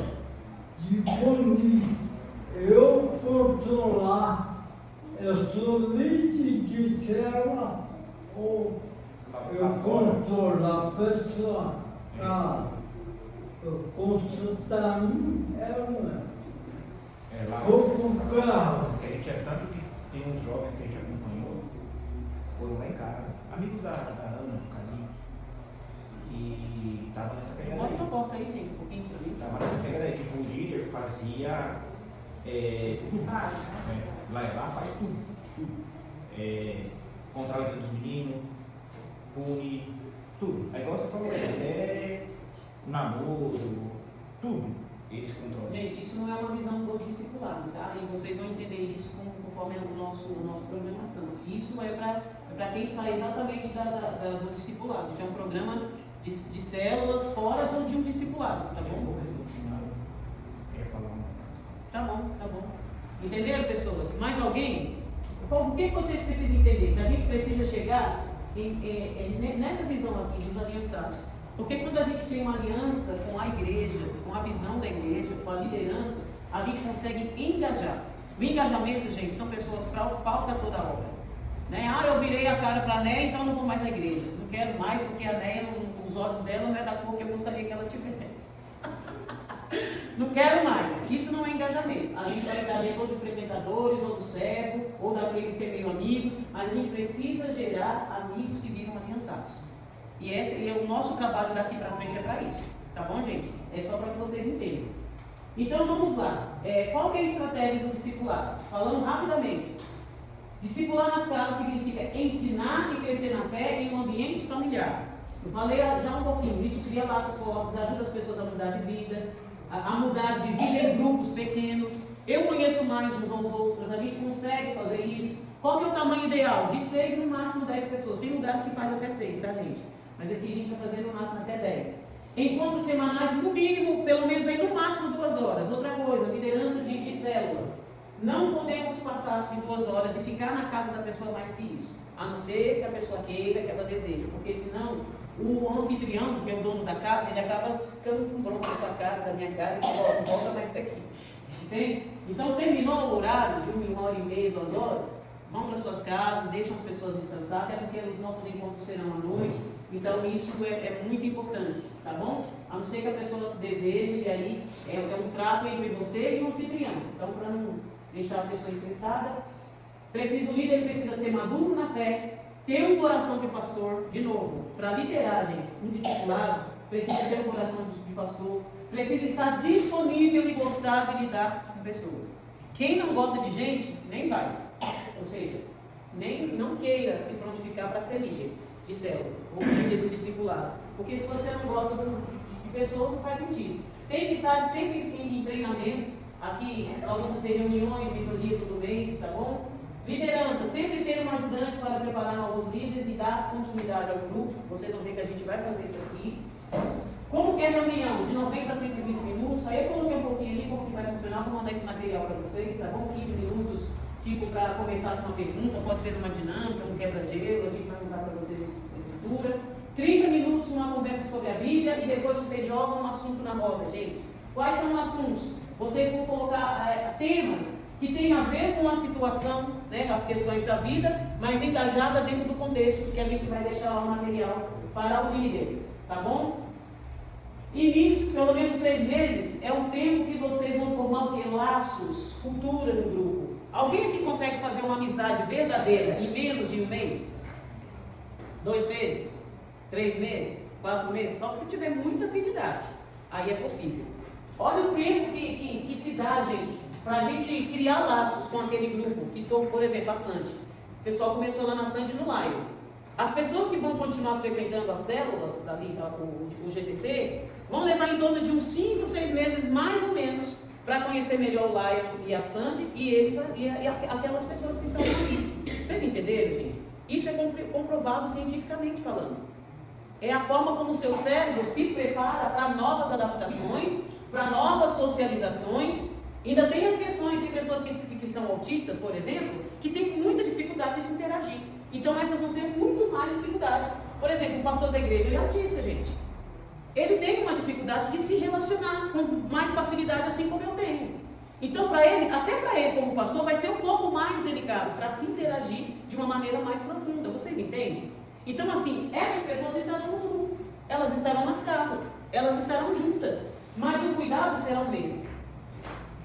de bonito. Eu controlar, eu sou líder de célula, ou eu controlo a pessoa, eu consultar ela, como carro. Porque a gente é tanto que tem uns jovens que a gente acompanhou, foram lá em casa, amigos da Ana, do Caninho, e estavam nessa pegada Mostra a aí. porta aí, gente, um pouquinho para mim. Tava nessa pegada aí, tipo, o líder fazia lá faz tudo. Controla a vida dos meninos, pune, tudo. É igual você falou, até namoro, tudo. Eles controlam. Gente, isso não é uma visão do discipulado, tá? E vocês vão entender isso conforme a nossa programação. Isso é para quem sai exatamente do discipulado. Isso é um programa de células fora de um discipulado, tá bom? No final, eu queria falar Tá bom. Entenderam, pessoas? Mais alguém? Então, o que vocês precisam entender? Que a gente precisa chegar nessa visão aqui dos aliançados. Porque quando a gente tem uma aliança com a igreja, com a visão da igreja, com a liderança, a gente consegue engajar. O engajamento, gente, são pessoas para o pau para toda a obra. Né? Ah, eu virei a cara para a Néia, então não vou mais na igreja. Não quero mais, porque a Néia, os olhos dela não é da cor que eu gostaria que ela tivesse. Não quero mais. Isso não é engajamento. A gente vai engajar ou dos frequentadores, ou do servo, ou daqueles que é meio amigos, mas a gente precisa gerar amigos que viram aliançados. E esse é o nosso trabalho daqui para frente, é para isso. Tá bom, gente? É só para que vocês entendam. Então vamos lá. Qual que é a estratégia do discipulado? Falando rapidamente. Discipular nas casas significa ensinar e crescer na fé em um ambiente familiar. Eu falei já um pouquinho. Isso cria laços fortes, ajuda as pessoas a mudar de vida, a mudar de vida em grupos pequenos. Eu conheço mais uns aos outros, a gente consegue fazer isso. Qual que é o tamanho ideal? De 6, no máximo 10 pessoas. Tem lugares que faz até 6, tá, gente? Mas aqui a gente vai fazer no máximo até 10. Encontros semanais, no mínimo, pelo menos aí no máximo 2 horas. Outra coisa, liderança de células. Não podemos passar de 2 horas e ficar na casa da pessoa mais que isso. A não ser que a pessoa queira, que ela deseja. Porque senão, o anfitrião, que é o dono da casa, ele acaba ficando com bronca da sua cara, da minha cara, e fala, não volta mais daqui. Entende? Então, terminou o horário de 1h30, 2 horas, vão para suas casas, deixam as pessoas descansar, até porque os nossos encontros serão à noite. Então, isso é muito importante, tá bom? A não ser que a pessoa deseje, e aí é um trato entre você e o anfitrião. Então, para não deixar a pessoa estressada, o líder precisa ser maduro na fé, ter um coração de pastor, de novo, para liderar, gente, um discipulado, precisa ter um coração de pastor, precisa estar disponível e gostar de lidar com pessoas. Quem não gosta de gente, nem vai. Ou seja, não queira se prontificar para ser líder de célula, ou líder do discipulado. Porque se você não gosta de pessoas, não faz sentido. Tem que estar sempre em treinamento. Aqui, nós vamos ter reuniões, mentoria todo mês, tá bom? Liderança, sempre ter um ajudante para preparar novos líderes e dar continuidade ao grupo. Vocês vão ver que a gente vai fazer isso aqui. Como que é a reunião? De 90 a 120 minutos. Aí eu coloquei um pouquinho ali como que vai funcionar. Vou mandar esse material para vocês, tá bom? 15 minutos, tipo, para começar com uma pergunta, pode ser uma dinâmica, um quebra-gelo, a gente vai montar para vocês a estrutura. 30 minutos, uma conversa sobre a Bíblia e depois vocês jogam um assunto na roda, gente. Quais são os assuntos? Vocês vão colocar temas que têm a ver com a situação, né, as questões da vida, mas engajada dentro do contexto que a gente vai deixar lá o material para o líder, tá bom? E nisso, pelo menos 6 meses, é o tempo que vocês vão formar o quê? Laços, cultura no grupo. Alguém aqui consegue fazer uma amizade verdadeira em menos de 1 mês? 2 meses? 3 meses? 4 meses? Só que se tiver muita afinidade, aí é possível. Olha o tempo que se dá, gente, para a gente criar laços com aquele grupo, que por exemplo, a Sandy. O pessoal começou lá na Sandy no Lion. As pessoas que vão continuar frequentando as células, dali, o GTC, vão levar em torno de uns 5, 6 meses, mais ou menos, para conhecer melhor o Lion e a Sandy e aquelas pessoas que estão ali. Vocês entenderam, gente? Isso é comprovado cientificamente falando. É a forma como o seu cérebro se prepara para novas adaptações, para novas socializações. Ainda tem as questões de pessoas que são autistas, por exemplo, que têm muita dificuldade de se interagir. Então essas vão ter muito mais dificuldades. Por exemplo, o pastor da igreja, ele é autista, gente. Ele tem uma dificuldade de se relacionar com mais facilidade, assim como eu tenho. Então, para ele, até para ele como pastor, vai ser um pouco mais delicado para se interagir de uma maneira mais profunda. Vocês entendem? Então, assim, essas pessoas estarão no grupo, elas estarão nas casas, elas estarão juntas, mas o cuidado será o mesmo.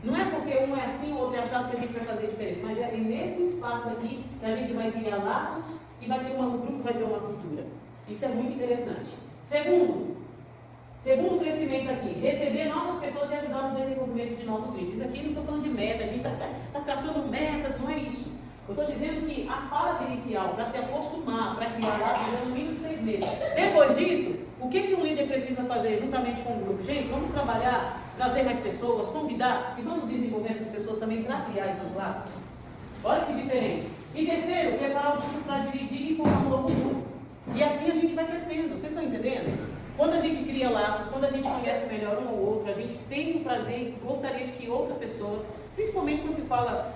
Não é porque um é assim, o outro é assado que a gente vai fazer diferença, mas é nesse espaço aqui que a gente vai criar laços e vai ter um grupo, vai ter uma cultura. Isso é muito interessante. Segundo crescimento aqui, receber novas pessoas e ajudar no desenvolvimento de novos líderes. Aqui não estou falando de meta, a gente está traçando metas, não é isso. Eu estou dizendo que a fase inicial, para se acostumar, para criar laços, é no mínimo 6 meses. Depois disso, o que um líder precisa fazer juntamente com o grupo? Gente, vamos trabalhar, trazer mais pessoas, convidar e vamos desenvolver essas pessoas também para criar esses laços. Olha que diferente. E terceiro, preparar o grupo para dividir e formar um novo grupo. E assim a gente vai crescendo. Vocês estão entendendo? Quando a gente cria laços, quando a gente conhece melhor um ao outro, a gente tem o prazer, gostaria de que outras pessoas, principalmente quando se fala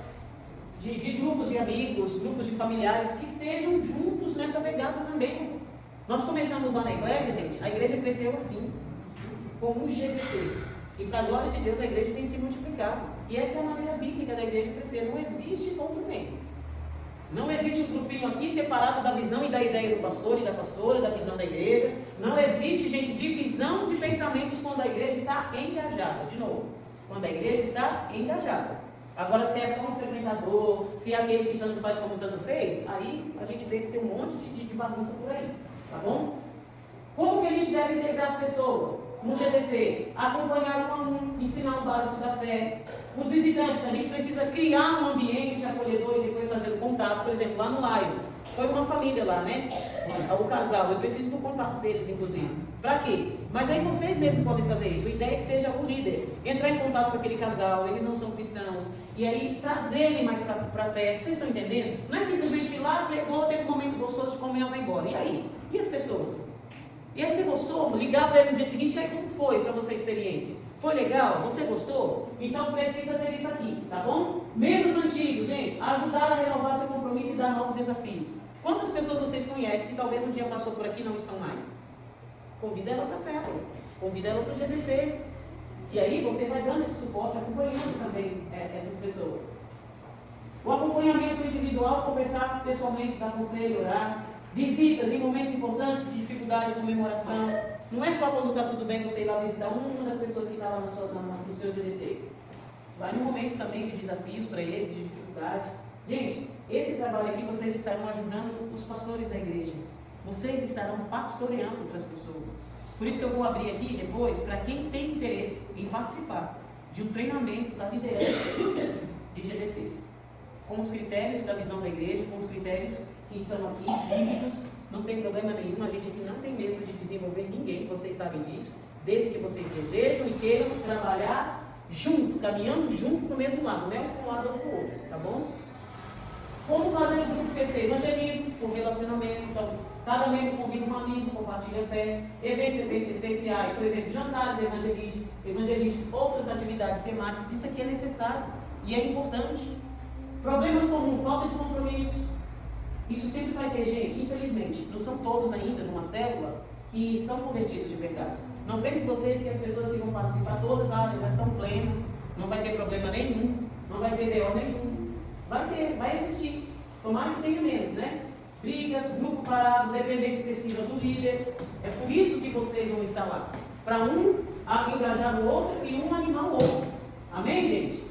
de grupos de amigos, grupos de familiares, que estejam juntos nessa pegada também. Nós começamos lá na igreja, gente, a igreja cresceu assim, com um GDC. E para a glória de Deus, a igreja tem se multiplicado. E essa é a maneira bíblica da igreja crescer. Não existe outro meio. Não existe um grupinho aqui separado da visão e da ideia do pastor e da pastora, da visão da igreja. Não existe, gente, divisão de pensamentos quando a igreja está engajada. De novo, quando a igreja está engajada. Agora, se é só um frequentador, se é aquele que tanto faz como tanto fez, aí a gente vê que tem um monte de bagunça por aí, tá bom? Como que a gente deve integrar as pessoas? No GDC, acompanhar um a um, ensinar o básico da fé. Os visitantes, a gente precisa criar um ambiente acolhedor e depois fazer o contato. Por exemplo, lá no Laio, foi uma família lá, né? O casal, eu preciso do contato deles, inclusive. Para quê? Mas aí vocês mesmos podem fazer isso. A ideia é que seja o líder, entrar em contato com aquele casal, eles não são cristãos, e aí trazer ele mais para perto. Vocês estão entendendo? Não é simplesmente ir lá, pegou, teve um momento gostoso de comer e vai embora. E aí? E as pessoas? E aí você gostou? Ligar para ele no dia seguinte, aí como foi para você a experiência? Foi legal? Você gostou? Então precisa ter isso aqui, tá bom? Membros antigos, gente, ajudar a renovar seu compromisso e dar novos desafios. Quantas pessoas vocês conhecem que talvez um dia passou por aqui e não estão mais? Convida ela para a célula, convida ela para o GDC. E aí você vai dando esse suporte, acompanhando também essas pessoas. O acompanhamento individual, conversar pessoalmente, dar conselho, orar. Visitas em momentos importantes de dificuldade, comemoração. Não é só quando está tudo bem você ir lá visitar uma das pessoas que está lá no seu GDC. Vai no momento também de desafios para eles, de dificuldade. Gente, esse trabalho aqui vocês estarão ajudando os pastores da igreja. Vocês estarão pastoreando outras pessoas. Por isso que eu vou abrir aqui depois para quem tem interesse em participar de um treinamento para liderança de GDCs. Com os critérios da visão da igreja, com os critérios que estão aqui, bíblicos, não tem problema nenhum, a gente aqui não tem medo de desenvolver ninguém, vocês sabem disso, desde que vocês desejam e queiram trabalhar junto, caminhando junto para o mesmo lado, não é um para um lado ou para o outro, tá bom? Como fazer o grupo crescer? Evangelismo, por relacionamento, então, cada membro convida um amigo, compartilha a fé, eventos especiais, por exemplo, jantares evangelísticos, outras atividades temáticas, isso aqui é necessário e é importante. Problemas comuns, falta de compromisso. Isso sempre vai ter gente, infelizmente, não são todos ainda numa célula que são convertidos de verdade. Não pensem vocês que as pessoas que vão participar todas já estão plenas, não vai ter problema nenhum, não vai ter BO nenhum. Vai existir. Tomara que tenha menos, né? Brigas, grupo parado, dependência excessiva do líder. É por isso que vocês vão estar lá. Para um engajar o outro e um animar o outro. Amém, gente?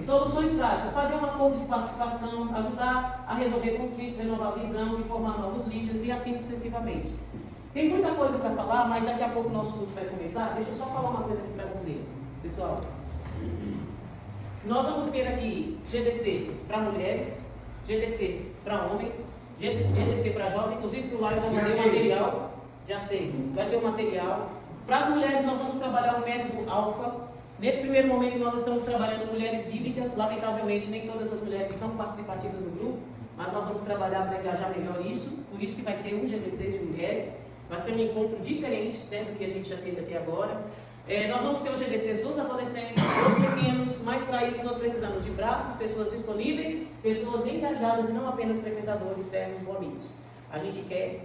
Soluções práticas, fazer um acordo de participação, ajudar a resolver conflitos, renovar a visão, informar novos líderes e assim sucessivamente. Tem muita coisa para falar, mas daqui a pouco o nosso curso vai começar. Deixa eu só falar uma coisa aqui para vocês, pessoal. Nós vamos ter aqui GDCs para mulheres, GDCs para homens, GDC para jovens, inclusive para o Laio vamos ter material, dia 6, vai ter o material. Para as mulheres nós vamos trabalhar o método Alfa. Nesse primeiro momento nós estamos trabalhando mulheres bíblicas, lamentavelmente nem todas as mulheres são participativas no grupo, mas nós vamos trabalhar para engajar melhor isso, por isso que vai ter um GDC de mulheres, vai ser um encontro diferente, né, do que a gente já teve até agora. Nós vamos ter os GDCs dos adolescentes, dos pequenos, mas para isso nós precisamos de braços, pessoas disponíveis, pessoas engajadas e não apenas frequentadores, servos ou amigos. A gente quer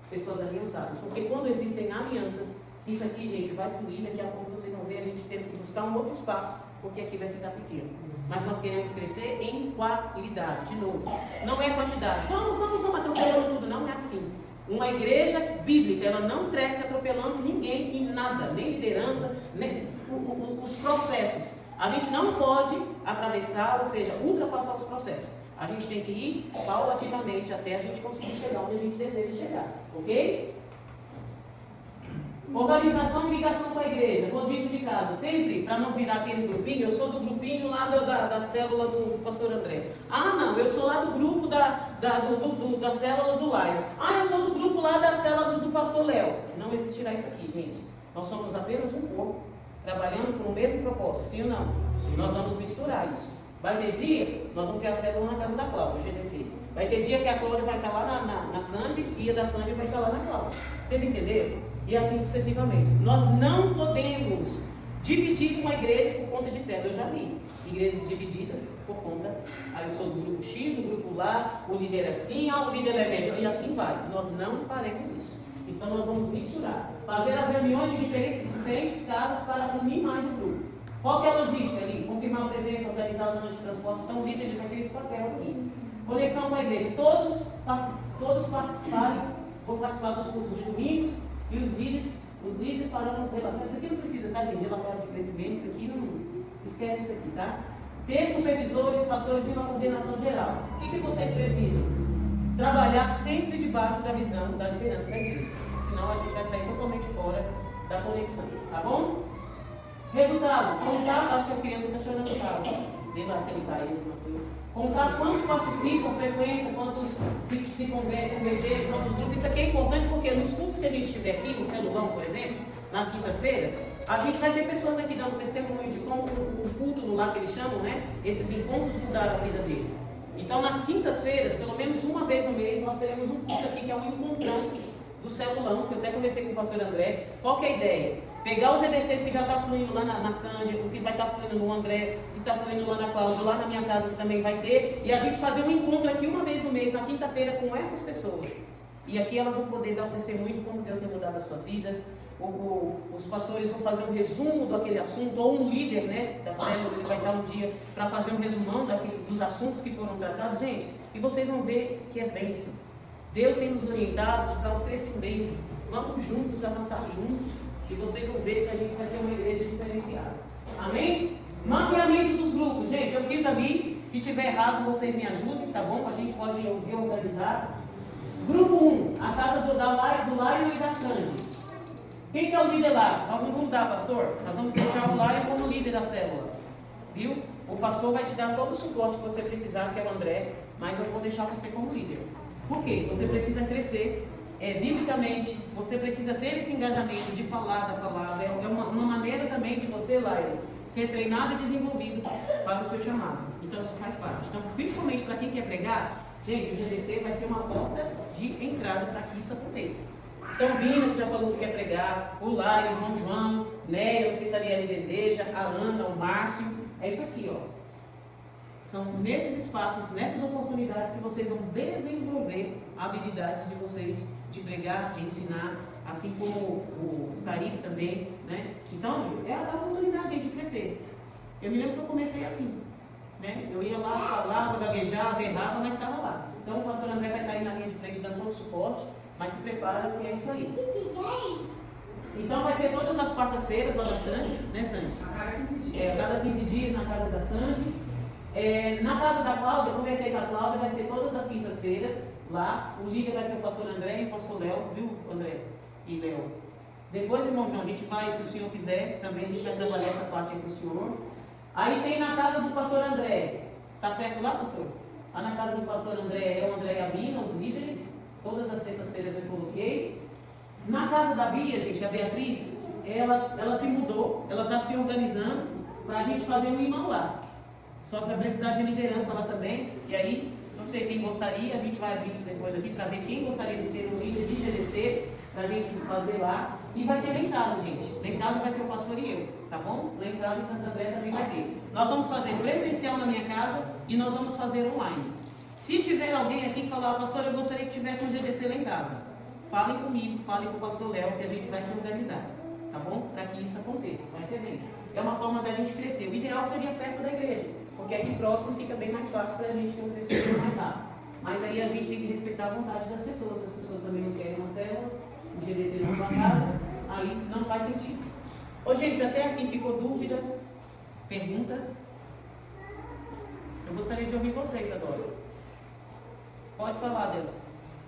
pessoas aliançadas, porque quando existem alianças, isso aqui, gente, vai fluir, daqui a pouco vocês vão ver a gente tendo que buscar um outro espaço, porque aqui vai ficar pequeno. Mas nós queremos crescer em qualidade, de novo. Não é quantidade. Vamos atropelando tudo. Não é assim. Uma igreja bíblica, ela não cresce atropelando ninguém em nada, nem liderança, nem os processos. A gente não pode atravessar, ou seja, ultrapassar os processos. A gente tem que ir paulatinamente até a gente conseguir chegar onde a gente deseja chegar, ok? Organização e ligação com a igreja, rodízio de casa, sempre para não virar aquele grupinho. Eu sou do grupinho lá da célula do pastor André. Ah, não, eu sou lá do grupo da célula do Laio. Ah, eu sou do grupo lá da célula do pastor Léo. Não existirá isso aqui, gente. Nós somos apenas um corpo, trabalhando com o mesmo propósito, sim ou não? Sim. Nós vamos misturar isso. Vai ter dia, nós vamos ter a célula na casa da Cláudia, GDC. Vai ter dia que a Cláudia vai estar lá na Sandy e a da Sandy vai estar lá na Cláudia. Vocês entenderam? E assim sucessivamente. Nós não podemos dividir uma igreja por conta de célula. Eu já vi igrejas divididas por conta. Aí eu sou do grupo X, do grupo lá, o líder é assim, o líder é melhor, e assim vai. Nós não faremos isso. Então nós vamos misturar. Fazer as reuniões em diferentes casas para unir mais o grupo. Qual que é a logística ali? Confirmar a presença, organizar o plano de transporte. Então o líder ele vai ter esse papel aqui. Conexão com a igreja. Todos participarem, vão participar dos cultos de domingos e os líderes farão relatório. Isso aqui não precisa, tá, gente? Relatório de crescimento, isso aqui não. Esquece isso aqui, tá? Ter supervisores, pastores e uma coordenação geral. O que vocês precisam? Trabalhar sempre debaixo da visão da liderança da igreja. Senão a gente vai sair totalmente fora da conexão. Tá bom? Resultado. Contar, acho que a criança está chorando calma. Vê lá se ele está aí. Contar quantos participam, frequência, quantos se converteram, quantos grupos. Isso aqui é importante porque nos cursos que a gente tiver aqui, no Celulão, por exemplo, nas quintas-feiras, a gente vai ter pessoas aqui dando testemunho de como o culto no lar que eles chamam, né? Esses encontros mudaram a vida deles. Então, nas quintas-feiras, pelo menos uma vez no mês, nós teremos um culto aqui que é um encontrão do Celulão, que eu até conversei com o pastor André. Qual que é a ideia? Pegar o GDCs que já está fluindo lá na Sandy, o que vai estar fluindo no André, o que está fluindo lá na Cláudia, lá na minha casa que também vai ter, e a gente fazer um encontro aqui uma vez no mês, na quinta-feira, com essas pessoas. E aqui elas vão poder dar um testemunho de como Deus tem mudado as suas vidas. Os pastores vão fazer um resumo daquele assunto, ou um líder, né, da célula, ele vai estar um dia para fazer um resumão dos assuntos que foram tratados. Gente, e vocês vão ver que é bênção. Deus tem nos orientado para o crescimento. Vamos juntos, avançar juntos. E vocês vão ver que a gente vai ser uma igreja diferenciada. Amém? Mapeamento dos grupos. Gente, eu fiz ali. Se tiver errado, vocês me ajudem, tá bom? A gente pode reorganizar. Grupo 1, a casa do Lion e da Sandy. Quem que é o líder lá? Nós vamos mudar, pastor. Nós vamos deixar o Lion como líder da célula. Viu? O pastor vai te dar todo o suporte que você precisar, que é o André. Mas eu vou deixar você como líder. Por quê? Você precisa crescer. Biblicamente, você precisa ter esse engajamento de falar da palavra. É uma maneira também de você, Laila, ser treinado e desenvolvido para o seu chamado. Então, isso faz parte. Então, principalmente para quem quer pregar, gente, o GDC vai ser uma porta de entrada para que isso aconteça. Então, Vina, que já falou que quer pregar, o Laila, o irmão João, Néia, não sei se a Ariane deseja, a Ana, o Márcio. É isso aqui, ó. São nesses espaços, nessas oportunidades que vocês vão desenvolver a habilidade de vocês de pregar, de ensinar, assim como o Kaique também, né? Então, é a oportunidade de crescer. Eu me lembro que eu comecei assim, né? Eu ia lá, falava, gaguejava, errava, mas estava lá. Então, o pastor André vai estar aí na linha de frente dando todo o suporte, mas se prepara porque é isso aí. Então, vai ser todas as quartas-feiras lá da Sandy, né, Sandy? A cada 15 dias. A cada 15 dias na casa da Sandy. Na casa da Cláudia, eu conversei com a Cláudia, vai ser todas as quintas-feiras lá. O líder vai ser o pastor André e o pastor Léo, viu, André e Léo? Depois, irmão João, a gente vai, se o senhor quiser, também a gente vai trabalhar essa parte aí com o senhor. Aí tem na casa do pastor André, tá certo lá, pastor? Lá na casa do pastor André é o André e a Bina, os líderes. Todas as terças-feiras eu coloquei. Na casa da Bia, gente, a Beatriz, ela se mudou, ela está se organizando para a gente fazer um imã lá. Só que vai precisar de liderança lá também. E aí, não sei quem gostaria, a gente vai abrir isso depois aqui para ver quem gostaria de ser um líder de GDC, para a gente fazer lá. E vai ter lá em casa, gente. Lá em casa vai ser o pastor e eu, tá bom? Lá em casa em Santo André também vai ter. Nós vamos fazer presencial na minha casa e nós vamos fazer online. Se tiver alguém aqui que falar, pastor, eu gostaria que tivesse um GDC lá em casa, falem comigo, falem com o pastor Léo, que a gente vai se organizar, tá bom? Para que isso aconteça. Vai ser bem. É uma forma da gente crescer. O ideal seria perto da igreja, porque aqui próximo fica bem mais fácil para a gente ter um crescimento mais rápido. Mas aí a gente tem que respeitar a vontade das pessoas. Se as pessoas também não querem uma célula, um GDC na sua casa, aí não faz sentido. Ô gente, até aqui ficou dúvida? Perguntas? Eu gostaria de ouvir vocês agora. Pode falar, Deus.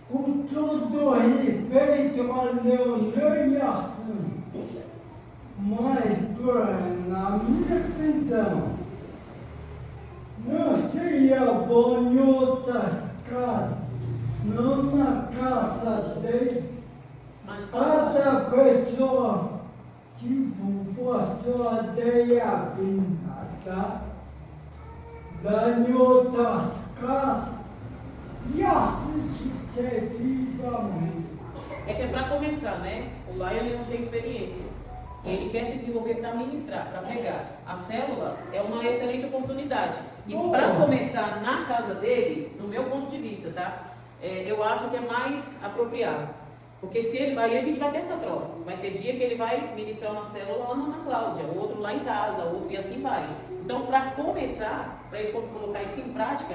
Com todo respeito à neogeação, mas na minha visão, não seria bom em outras casas, não na casa dele. Mas Cada pessoa, tipo pastor Adeia Bina, tá? Em outras casas, e assim sucessivamente. é que é para começar, né? O Lion ele não tem experiência. Ele quer se desenvolver para ministrar, para pegar. A célula é uma excelente oportunidade. E para começar na casa dele, no meu ponto de vista, tá? Eu acho que é mais apropriado. Porque se ele vai, aí a gente vai ter essa troca. Vai ter dia que ele vai ministrar uma célula lá na Cláudia, outro lá em casa, outro e assim vai. Então, para começar, para ele colocar isso em prática,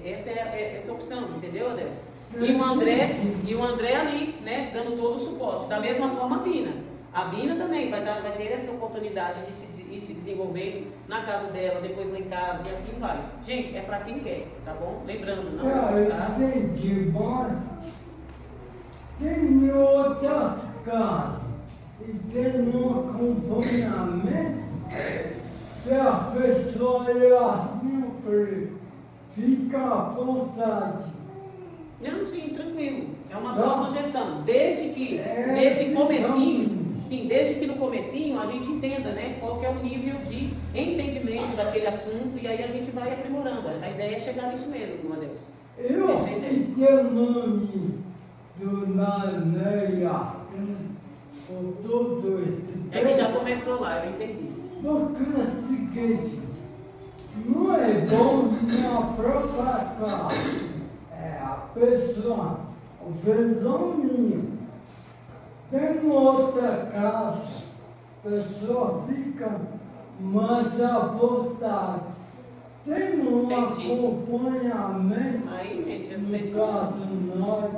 essa é essa opção, entendeu, Adelson? E o André ali, né, dando todo o suporte. Da mesma forma a Bina. A Bina também vai ter essa oportunidade de se desenvolver na casa dela, depois lá em casa e assim vai. Gente, é para quem quer, tá bom? Lembrando, não é forçado. Eu entendi, mas tem outras casas e tem um acompanhamento que a pessoa é assim, fica à vontade. Não, sim, tranquilo. É uma boa sugestão. Desde que nesse comecinho, sim, desde que no comecinho a gente entenda, né, qual que é o nível de entendimento daquele assunto e aí a gente vai aprimorando. A ideia é chegar nisso mesmo, Adelson. Eu fiquei o nome do Naneia assim, com todo esse É que já começou lá, eu entendi. porque é o seguinte, não é bom na própria casa. A pessoa, o visão minha, tem outra casa, a pessoa fica mais à vontade. Tem um Entendi. acompanhamento, Aí, gente, eu não sei se no caso nós.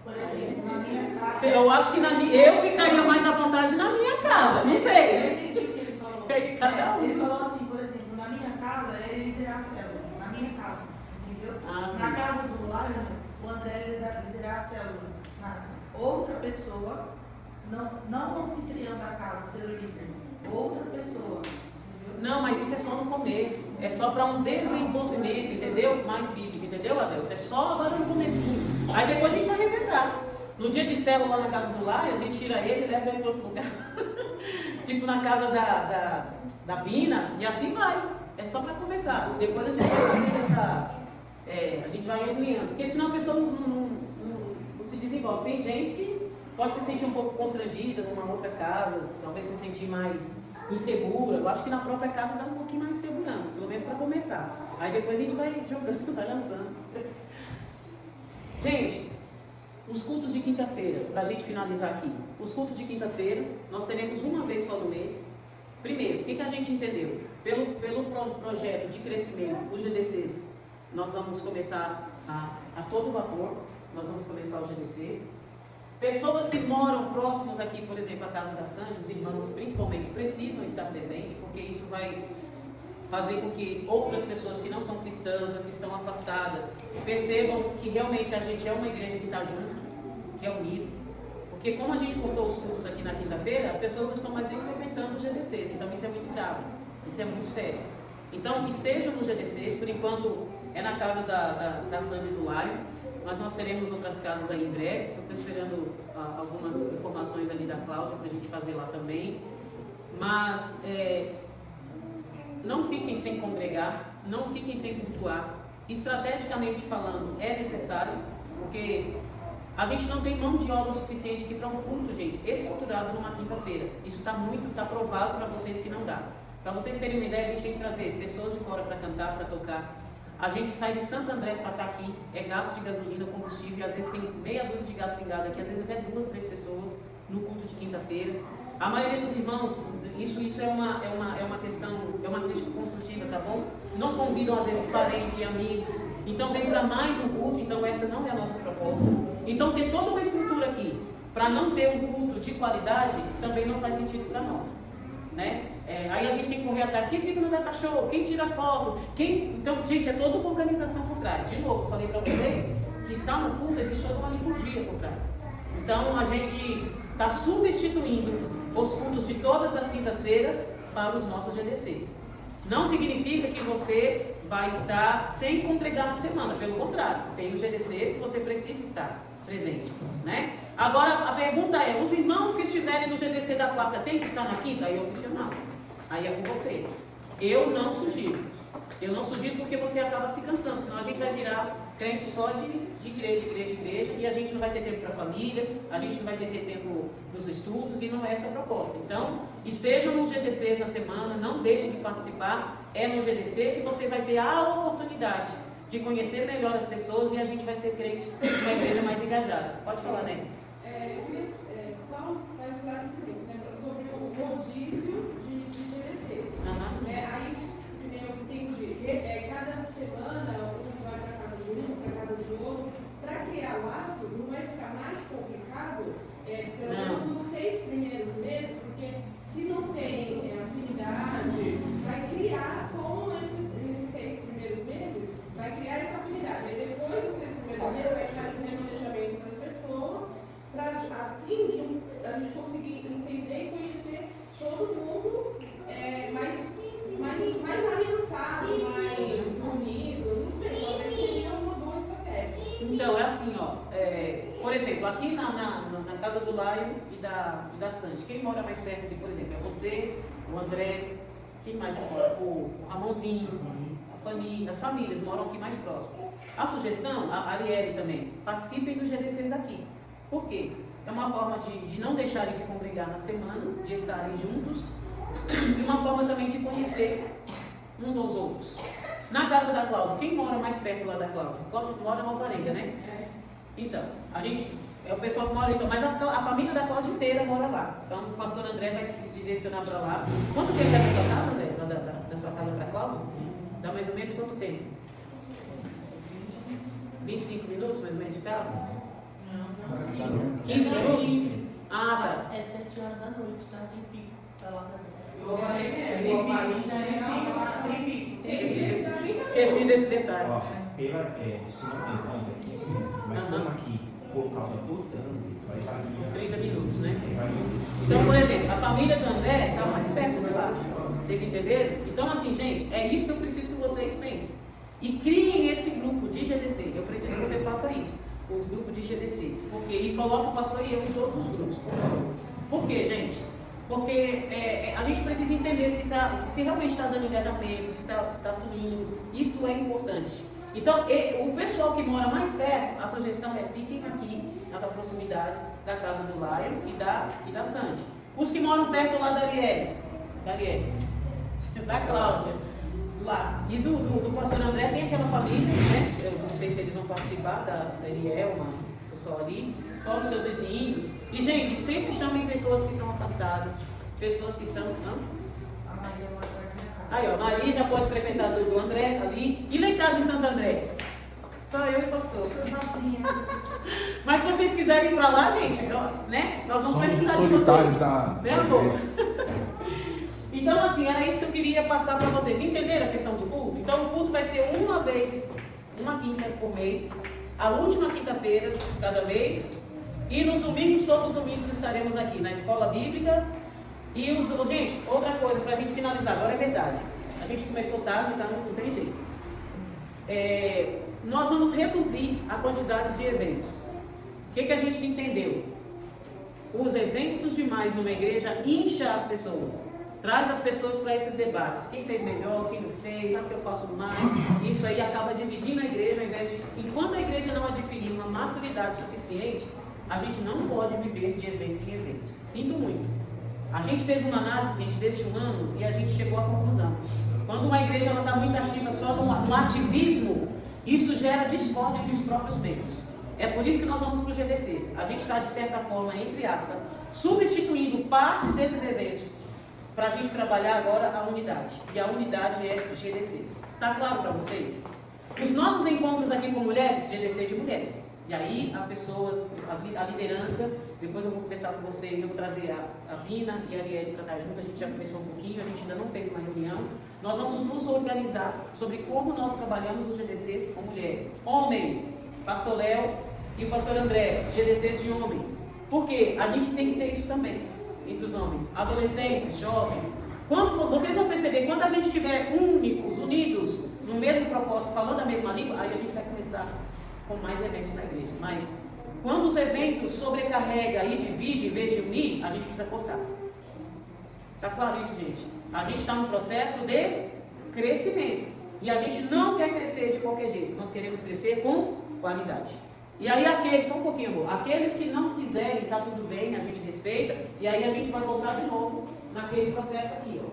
Por exemplo, na minha casa. eu acho que eu ficaria mais à vontade na minha casa, não Eu sei. entendi o que ele falou. Cada um. Ele falou assim, por exemplo, na minha casa é ele liderar a célula. Na minha casa, entendeu? Ah, sim. Na casa do Lion, o André liderar a célula. Outra pessoa, não o anfitrião da casa, ser o líder. Outra pessoa. Entendeu? Não, mas isso é só no começo. É só para um desenvolvimento, entendeu? Mais bíblico, entendeu, Adelson? É só agora no comecinho. Aí depois a gente vai revezar. No dia de célula lá na casa do Lai, a gente tira ele e leva ele para outro lugar. Tipo na casa da Bina, e assim vai. É só para começar. Depois a gente vai fazer essa... a gente vai ampliando. Porque senão a pessoa não se desenvolve. Tem gente que pode se sentir um pouco constrangida numa outra casa, talvez se sentir mais insegura. Eu acho que na própria casa dá um pouquinho mais de segurança, pelo menos para começar. Aí depois a gente vai jogando, vai lançando. Gente, os cultos de quinta-feira, para a gente finalizar aqui. Os cultos de quinta-feira, nós teremos uma vez só no mês. Primeiro, o que a gente entendeu? Pelo projeto de crescimento, os GDCs, nós vamos começar a todo vapor, nós vamos começar os GDCs. Pessoas que moram próximos aqui, por exemplo, a casa da Sânia, os irmãos principalmente precisam estar presentes, porque isso vai fazer com que outras pessoas que não são cristãs ou que estão afastadas percebam que realmente a gente é uma igreja que está junto, que é unido. Porque como a gente cortou os cultos aqui na quinta-feira, as pessoas não estão mais nem frequentando os GDCs, então isso é muito grave, isso é muito sério. Então estejam nos GDCs, por enquanto é na casa da Sânia e do Laio, mas nós teremos outras casas aí em breve. Estou esperando algumas informações ali da Cláudia para a gente fazer lá também. Mas não fiquem sem congregar, não fiquem sem cultuar. Estrategicamente falando, é necessário, porque a gente não tem mão de obra suficiente aqui para um culto, gente, estruturado numa quinta-feira. Isso está provado para vocês que não dá. Para vocês terem uma ideia, a gente tem que trazer pessoas de fora para cantar, para tocar. A gente sai de Santo André para estar aqui, é gasto de gasolina, combustível, às vezes tem meia dúzia de gato pingado aqui, às vezes até 2, 3 pessoas no culto de quinta-feira. A maioria dos irmãos, isso é uma questão, é uma crítica construtiva, tá bom? Não convidam às vezes parentes e amigos, então vem para mais um culto, então essa não é a nossa proposta. Então ter toda uma estrutura aqui, para não ter um culto de qualidade, também não faz sentido para nós, né? Aí a gente tem que correr atrás, quem fica no data show, quem tira foto, então, gente, é toda uma organização por trás. De novo, eu falei para vocês que está no culto, existe toda uma liturgia por trás. Então a gente está substituindo os cultos de todas as quintas-feiras para os nossos GDCs. Não significa que você vai estar sem congregar na semana, pelo contrário, tem os GDCs que você precisa estar presente, né? Agora a pergunta é, os irmãos que estiverem no GDC da quarta tem que estar na quinta? Aí é opcional, aí é com você. Eu não sugiro porque você acaba se cansando, senão a gente vai virar crente só de igreja, e a gente não vai ter tempo para a família, a gente não vai ter tempo para os estudos, e não é essa a proposta. Então, estejam nos GDCs na semana, não deixem de participar, é no GDC que você vai ter a oportunidade de conhecer melhor as pessoas e a gente vai ser crente, uma igreja mais engajada. Pode falar, né? Eu Laio e da Sandy. Quem mora mais perto aqui, por exemplo, é você, o André, quem mais mora? O Ramonzinho, a família, as famílias moram aqui mais próximo. A sugestão, a Arielle também, participem dos GDCs daqui. Por quê? É uma forma de não deixarem de congregar na semana, de estarem juntos, e uma forma também de conhecer uns aos outros. Na casa da Cláudia, quem mora mais perto lá da Cláudia? Cláudia mora na Alvarenga, né? Então, é o pessoal que mora, então, mas a família da Cláudia inteira mora lá. Então, o pastor André vai se direcionar para lá. Quanto tempo é da sua casa, André? Da sua casa para a Cláudia? Dá mais ou menos quanto tempo? 25 minutos, mais ou menos, de carro? 15 minutos? Ah, tá. É 7 horas da noite, tá? Tem pico. Tá lá pra Esqueci desse detalhe. Ó, se não tem trânsito, é 15 minutos. Mas como aqui, por causa do trânsito, vai estar uns 30 minutos, né? Vai. Então, por exemplo, a família do André está mais perto de lá. Vocês entenderam? Então, assim, gente, é isso que eu preciso que vocês pensem. E criem esse grupo de GDC. Eu preciso que você faça isso. Os grupos de GDCs. Porque, e coloque o pastor e eu em todos os grupos, por favor. Por quê, gente? Porque a gente precisa entender se realmente está dando engajamento, se está fluindo. Isso é importante. Então, o pessoal que mora mais perto, a sugestão é fiquem aqui, nas proximidades da casa do Laio e da Sandy. Os que moram perto lá da Arielle, da Cláudia, lá. E do pastor André tem aquela família, né? Eu não sei se eles vão participar, da Elielma, o pessoal ali, fora os seus vizinhos. E, gente, sempre chamem pessoas que são afastadas, pessoas que estão. Não? Aí, ó, Maria já pode frequentar do André ali. E lá em casa em Santo André? Só eu e o pastor. Mas se vocês quiserem ir para lá, gente, né? Nós vamos precisar de vocês. Né, amor? Então, assim, era isso que eu queria passar para vocês. Entenderam a questão do culto? Então, o culto vai ser uma quinta por mês, a última quinta-feira de cada mês. E nos domingos, todos os domingos, estaremos aqui na escola bíblica. E gente, outra coisa para a gente finalizar, agora é verdade. A gente começou tarde, então não tem jeito. Nós vamos reduzir a quantidade de eventos. O que a gente entendeu? Os eventos demais numa igreja incha as pessoas. Traz as pessoas para esses debates. Quem fez melhor, quem não fez, o que eu faço mais. Isso aí acaba dividindo a igreja, ao invés de. Enquanto a igreja não adquirir uma maturidade suficiente, a gente não pode viver de evento em evento. Sinto muito. A gente fez uma análise, gente, deste ano e a gente chegou à conclusão. Quando uma igreja está muito ativa só no ativismo, isso gera discórdia entre os próprios membros. É por isso que nós vamos para os GDCs. A gente está, de certa forma, entre aspas, substituindo parte desses eventos para a gente trabalhar agora a unidade. E a unidade é GDCs. Está claro para vocês? Os nossos encontros aqui com mulheres, GDC de mulheres. E aí as pessoas, a liderança, depois eu vou conversar com vocês, eu vou trazer a Vina e a Arielle para estar junto, a gente já começou um pouquinho, a gente ainda não fez uma reunião. Nós vamos nos organizar sobre como nós trabalhamos os GDCs com mulheres. Homens, pastor Léo e o pastor André, GDCs de homens. Por quê? A gente tem que ter isso também, entre os homens. Adolescentes, jovens. Vocês vão perceber, quando a gente estiver unidos, no mesmo propósito, falando a mesma língua, aí a gente vai começar com mais eventos na igreja. Mas quando os eventos sobrecarrega e divide em vez de unir, a gente precisa cortar. Está claro isso, gente? A gente está num processo de crescimento. E a gente não quer crescer de qualquer jeito. Nós queremos crescer com qualidade. E aí só um pouquinho, amor. Aqueles que não quiserem, está tudo bem, a gente respeita. E aí a gente vai voltar de novo naquele processo aqui, ó.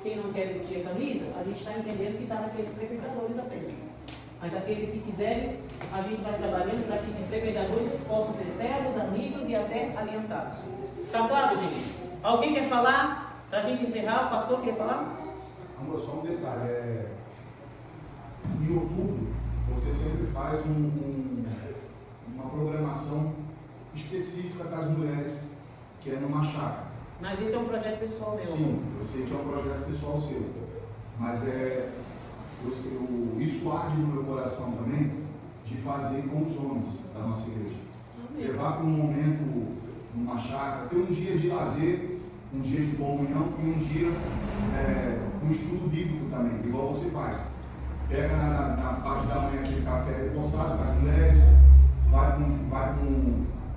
Quem não quer vestir a camisa, a gente está entendendo que está naqueles frequentadores apenas. Mas aqueles que quiserem, a gente vai trabalhando para que os frequentadores possam ser servos, amigos e até aliançados. Está claro, gente? Alguém quer falar? Para a gente encerrar, o pastor quer falar? Amor, só um detalhe. Em outubro, você sempre faz uma programação específica das mulheres, que é numa chácara. Mas esse é um projeto pessoal meu. Sim, eu sei que é um projeto pessoal seu. Mas isso arde no meu coração também, de fazer com os homens da nossa igreja. Levar para um momento, numa chácara, ter um dia de lazer, um dia de comunhão e um dia um estudo bíblico também, igual você faz. Pega na parte da manhã aquele café repousado com as mulheres, vai para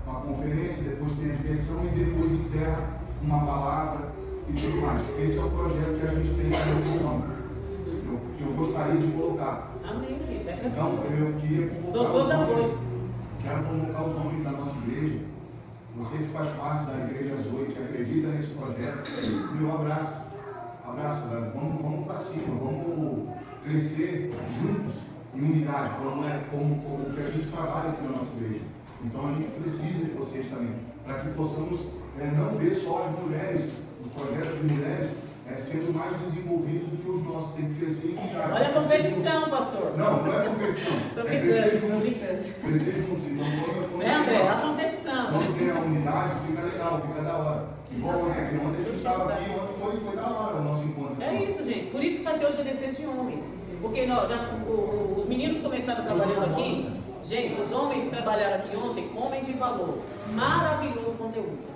uma conferência, depois tem a direção e depois encerra uma palavra e tudo mais. Esse é o projeto que a gente tem aqui no ano. Que eu gostaria de colocar. Amém, filho. É Então, eu queria convocar Doutor os da homens. noite. Quero convocar os homens da nossa igreja. Você que faz parte da Igreja Zoe, que acredita nesse projeto, meu abraço. Abraço, galera. Vamos para cima, vamos crescer juntos em unidade, como o que a gente trabalha aqui na nossa igreja. Então a gente precisa de vocês também, para que possamos não ver só as mulheres, os projetos de mulheres sendo mais desenvolvidos do que os nossos. Tem que crescer em unidade. Olha a competição, pastor. Não é competição. Tô É crescer brincando, tô juntos. brincando. Crescer juntos. Então, quando André? A competição. quando tem a unidade, fica legal, fica da hora. Igual ontem a gente estava aqui, ontem foi da hora o nosso encontro. É isso, gente. Por isso que vai ter os GDCs de homens. Porque os meninos começaram trabalhando aqui. Gente, os homens que trabalharam aqui ontem, homens de valor. Maravilhoso conteúdo.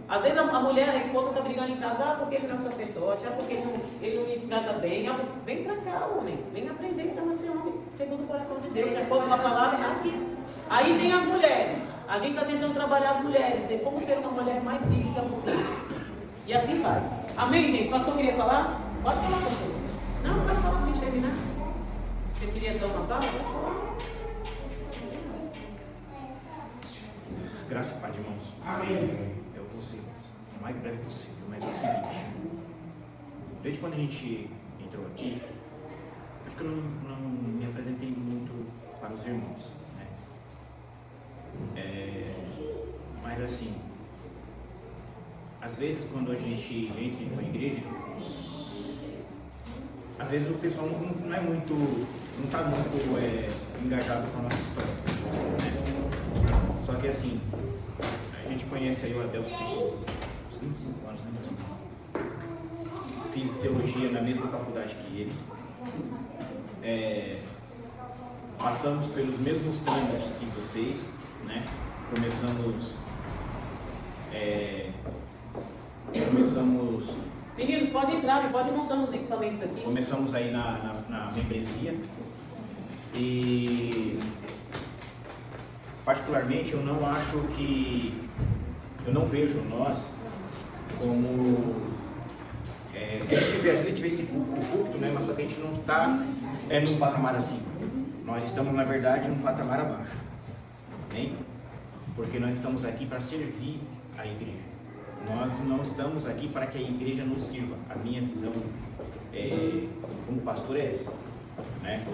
Às vezes a mulher, a esposa está brigando em casa, porque ele não é um sacerdote, porque ele não me trata bem. Vem para cá, homens. Vem aprender então a ser homem, segundo o coração de Deus. É pouco uma palavra aqui. Aí tem as mulheres. A gente está tentando trabalhar as mulheres, de como ser uma mulher mais bíblica possível. E assim vai. Amém, gente? Pastor queria falar? Pode falar, pastor. Não, pode falar para a gente terminar. Você queria dar uma fala? Pode falar. Graças a Deus, irmãos. Amém. Eu vou ser o mais breve possível, mas é o seguinte. Desde quando a gente entrou aqui, acho que eu não me apresentei muito para os irmãos. Mas assim, às vezes quando a gente entra em uma igreja, às vezes o pessoal não é muito, não está muito engajado com a nossa história, né? Só que assim, a gente conhece aí o Adelson tem uns 25 anos, né? Fiz teologia na mesma faculdade que ele. Passamos pelos mesmos trâmites que vocês, né? Começamos. Meninos, pode entrar e pode montar os equipamentos aqui. Começamos aí na membresia. E particularmente eu não acho que. Eu não vejo nós como. A gente vê esse púlpito, né? Mas só que a gente não está num patamar acima. Nós estamos, na verdade, num patamar abaixo. Amém? Porque nós estamos aqui para servir a igreja. Nós não estamos aqui para que a igreja nos sirva. A minha visão como pastor é essa. Né?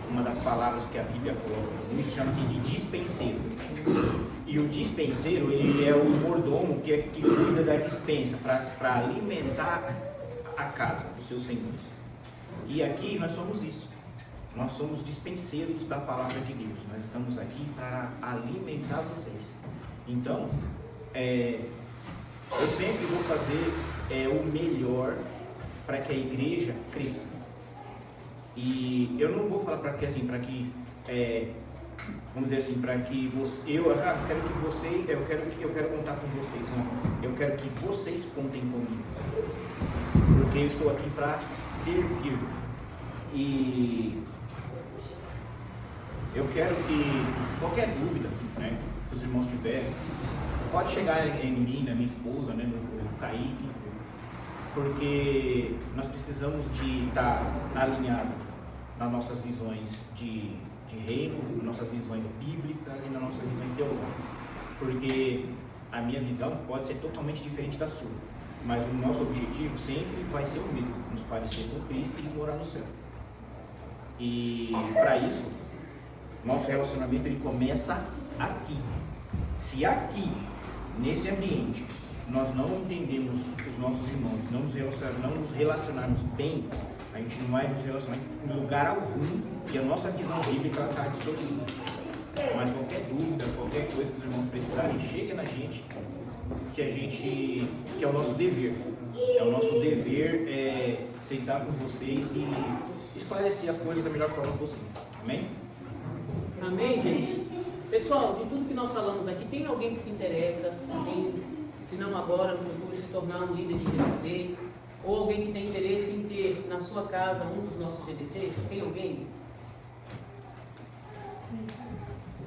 Uma das palavras que a Bíblia coloca, isso chama-se de dispenseiro. E o dispenseiro, ele é o mordomo que cuida da dispensa, para alimentar a casa dos seus senhores. E aqui nós somos isso. Nós somos dispenseiros da palavra de Deus. Nós estamos aqui para alimentar vocês. Então, eu sempre vou fazer o melhor para que a igreja cresça. E eu não vou falar vamos dizer assim, para que você, eu quero contar com vocês, não. Eu quero que vocês contem comigo. Porque eu estou aqui para servir. E eu quero que qualquer dúvida, né, que os irmãos tiverem, pode chegar em mim, na minha esposa, né, no Kaique, porque nós precisamos de estar alinhados nas nossas visões de reino, nas nossas visões bíblicas e nas nossas visões teológicas, porque a minha visão pode ser totalmente diferente da sua, mas o nosso objetivo sempre vai ser o mesmo, nos parecer com Cristo e morar no céu. E para isso, nosso relacionamento ele começa aqui. Se aqui, nesse ambiente, nós não entendemos os nossos irmãos, não nos relacionarmos bem, a gente não vai nos relacionar em lugar algum, e a nossa visão bíblica está distorcida. Mas qualquer dúvida, qualquer coisa que os irmãos precisarem, chega na gente, que é o nosso dever. É o nosso dever sentar com vocês e esclarecer as coisas da melhor forma possível. Amém? Amém, gente? Pessoal, de tudo que nós falamos aqui, tem alguém que se interessa em, se não agora, no futuro, se tornar um líder de GDC? Ou alguém que tem interesse em ter na sua casa um dos nossos GDCs? Tem alguém?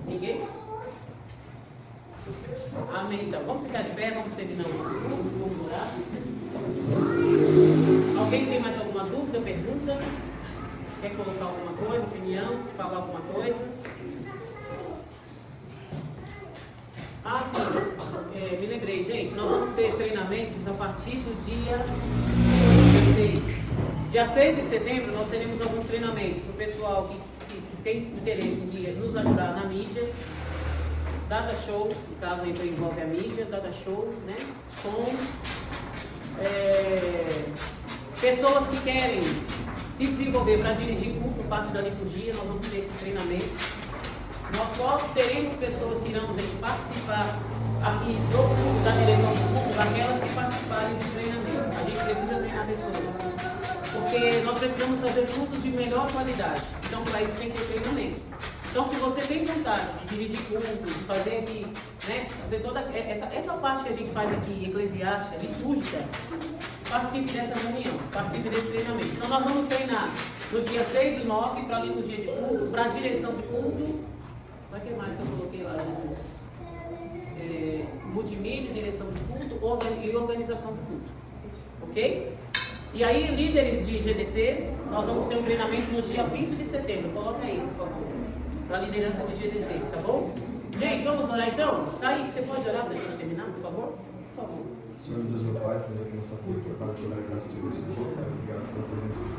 Ninguém? Amém. Então, vamos ficar de pé, vamos terminar o nosso culto, vamos orar. Alguém tem mais alguma dúvida, pergunta? Quer colocar alguma coisa, opinião, falar alguma coisa? Ah, sim, me lembrei, gente, nós vamos ter treinamentos a partir do dia 16. Dia 6 de setembro nós teremos alguns treinamentos para o pessoal que tem interesse em nos ajudar na mídia. Data show, no caso envolve a mídia, data show, né? Som. Pessoas que querem se desenvolver para dirigir culto, parte da liturgia, nós vamos ter treinamento. Nós só teremos pessoas que irão participar aqui da direção do culto, daquelas que participarem do treinamento. A gente precisa treinar pessoas, porque nós precisamos fazer cultos de melhor qualidade. Então, para isso tem que ter treinamento. Então, se você tem vontade de dirigir culto, de fazer aqui, né, fazer toda essa parte que a gente faz aqui, eclesiástica, litúrgica, participe dessa reunião, participe desse treinamento. Então, nós vamos treinar no dia 6 e 9 para a liturgia de culto, para a direção de culto. Mas o que mais que eu coloquei lá, Jesus? Multimídia, direção de culto e organização do culto. Ok? E aí, líderes de GDCs, nós vamos ter um treinamento no dia 20 de setembro. Coloca aí, por favor. Para a liderança de GDCs, tá bom? Gente, vamos orar então? Tá aí, você pode orar para a gente terminar, por favor? Por favor. Senhor Deus, meu Pai, Senhor, que nossa culpa, para te dar graça de Deus, obrigado pela presença de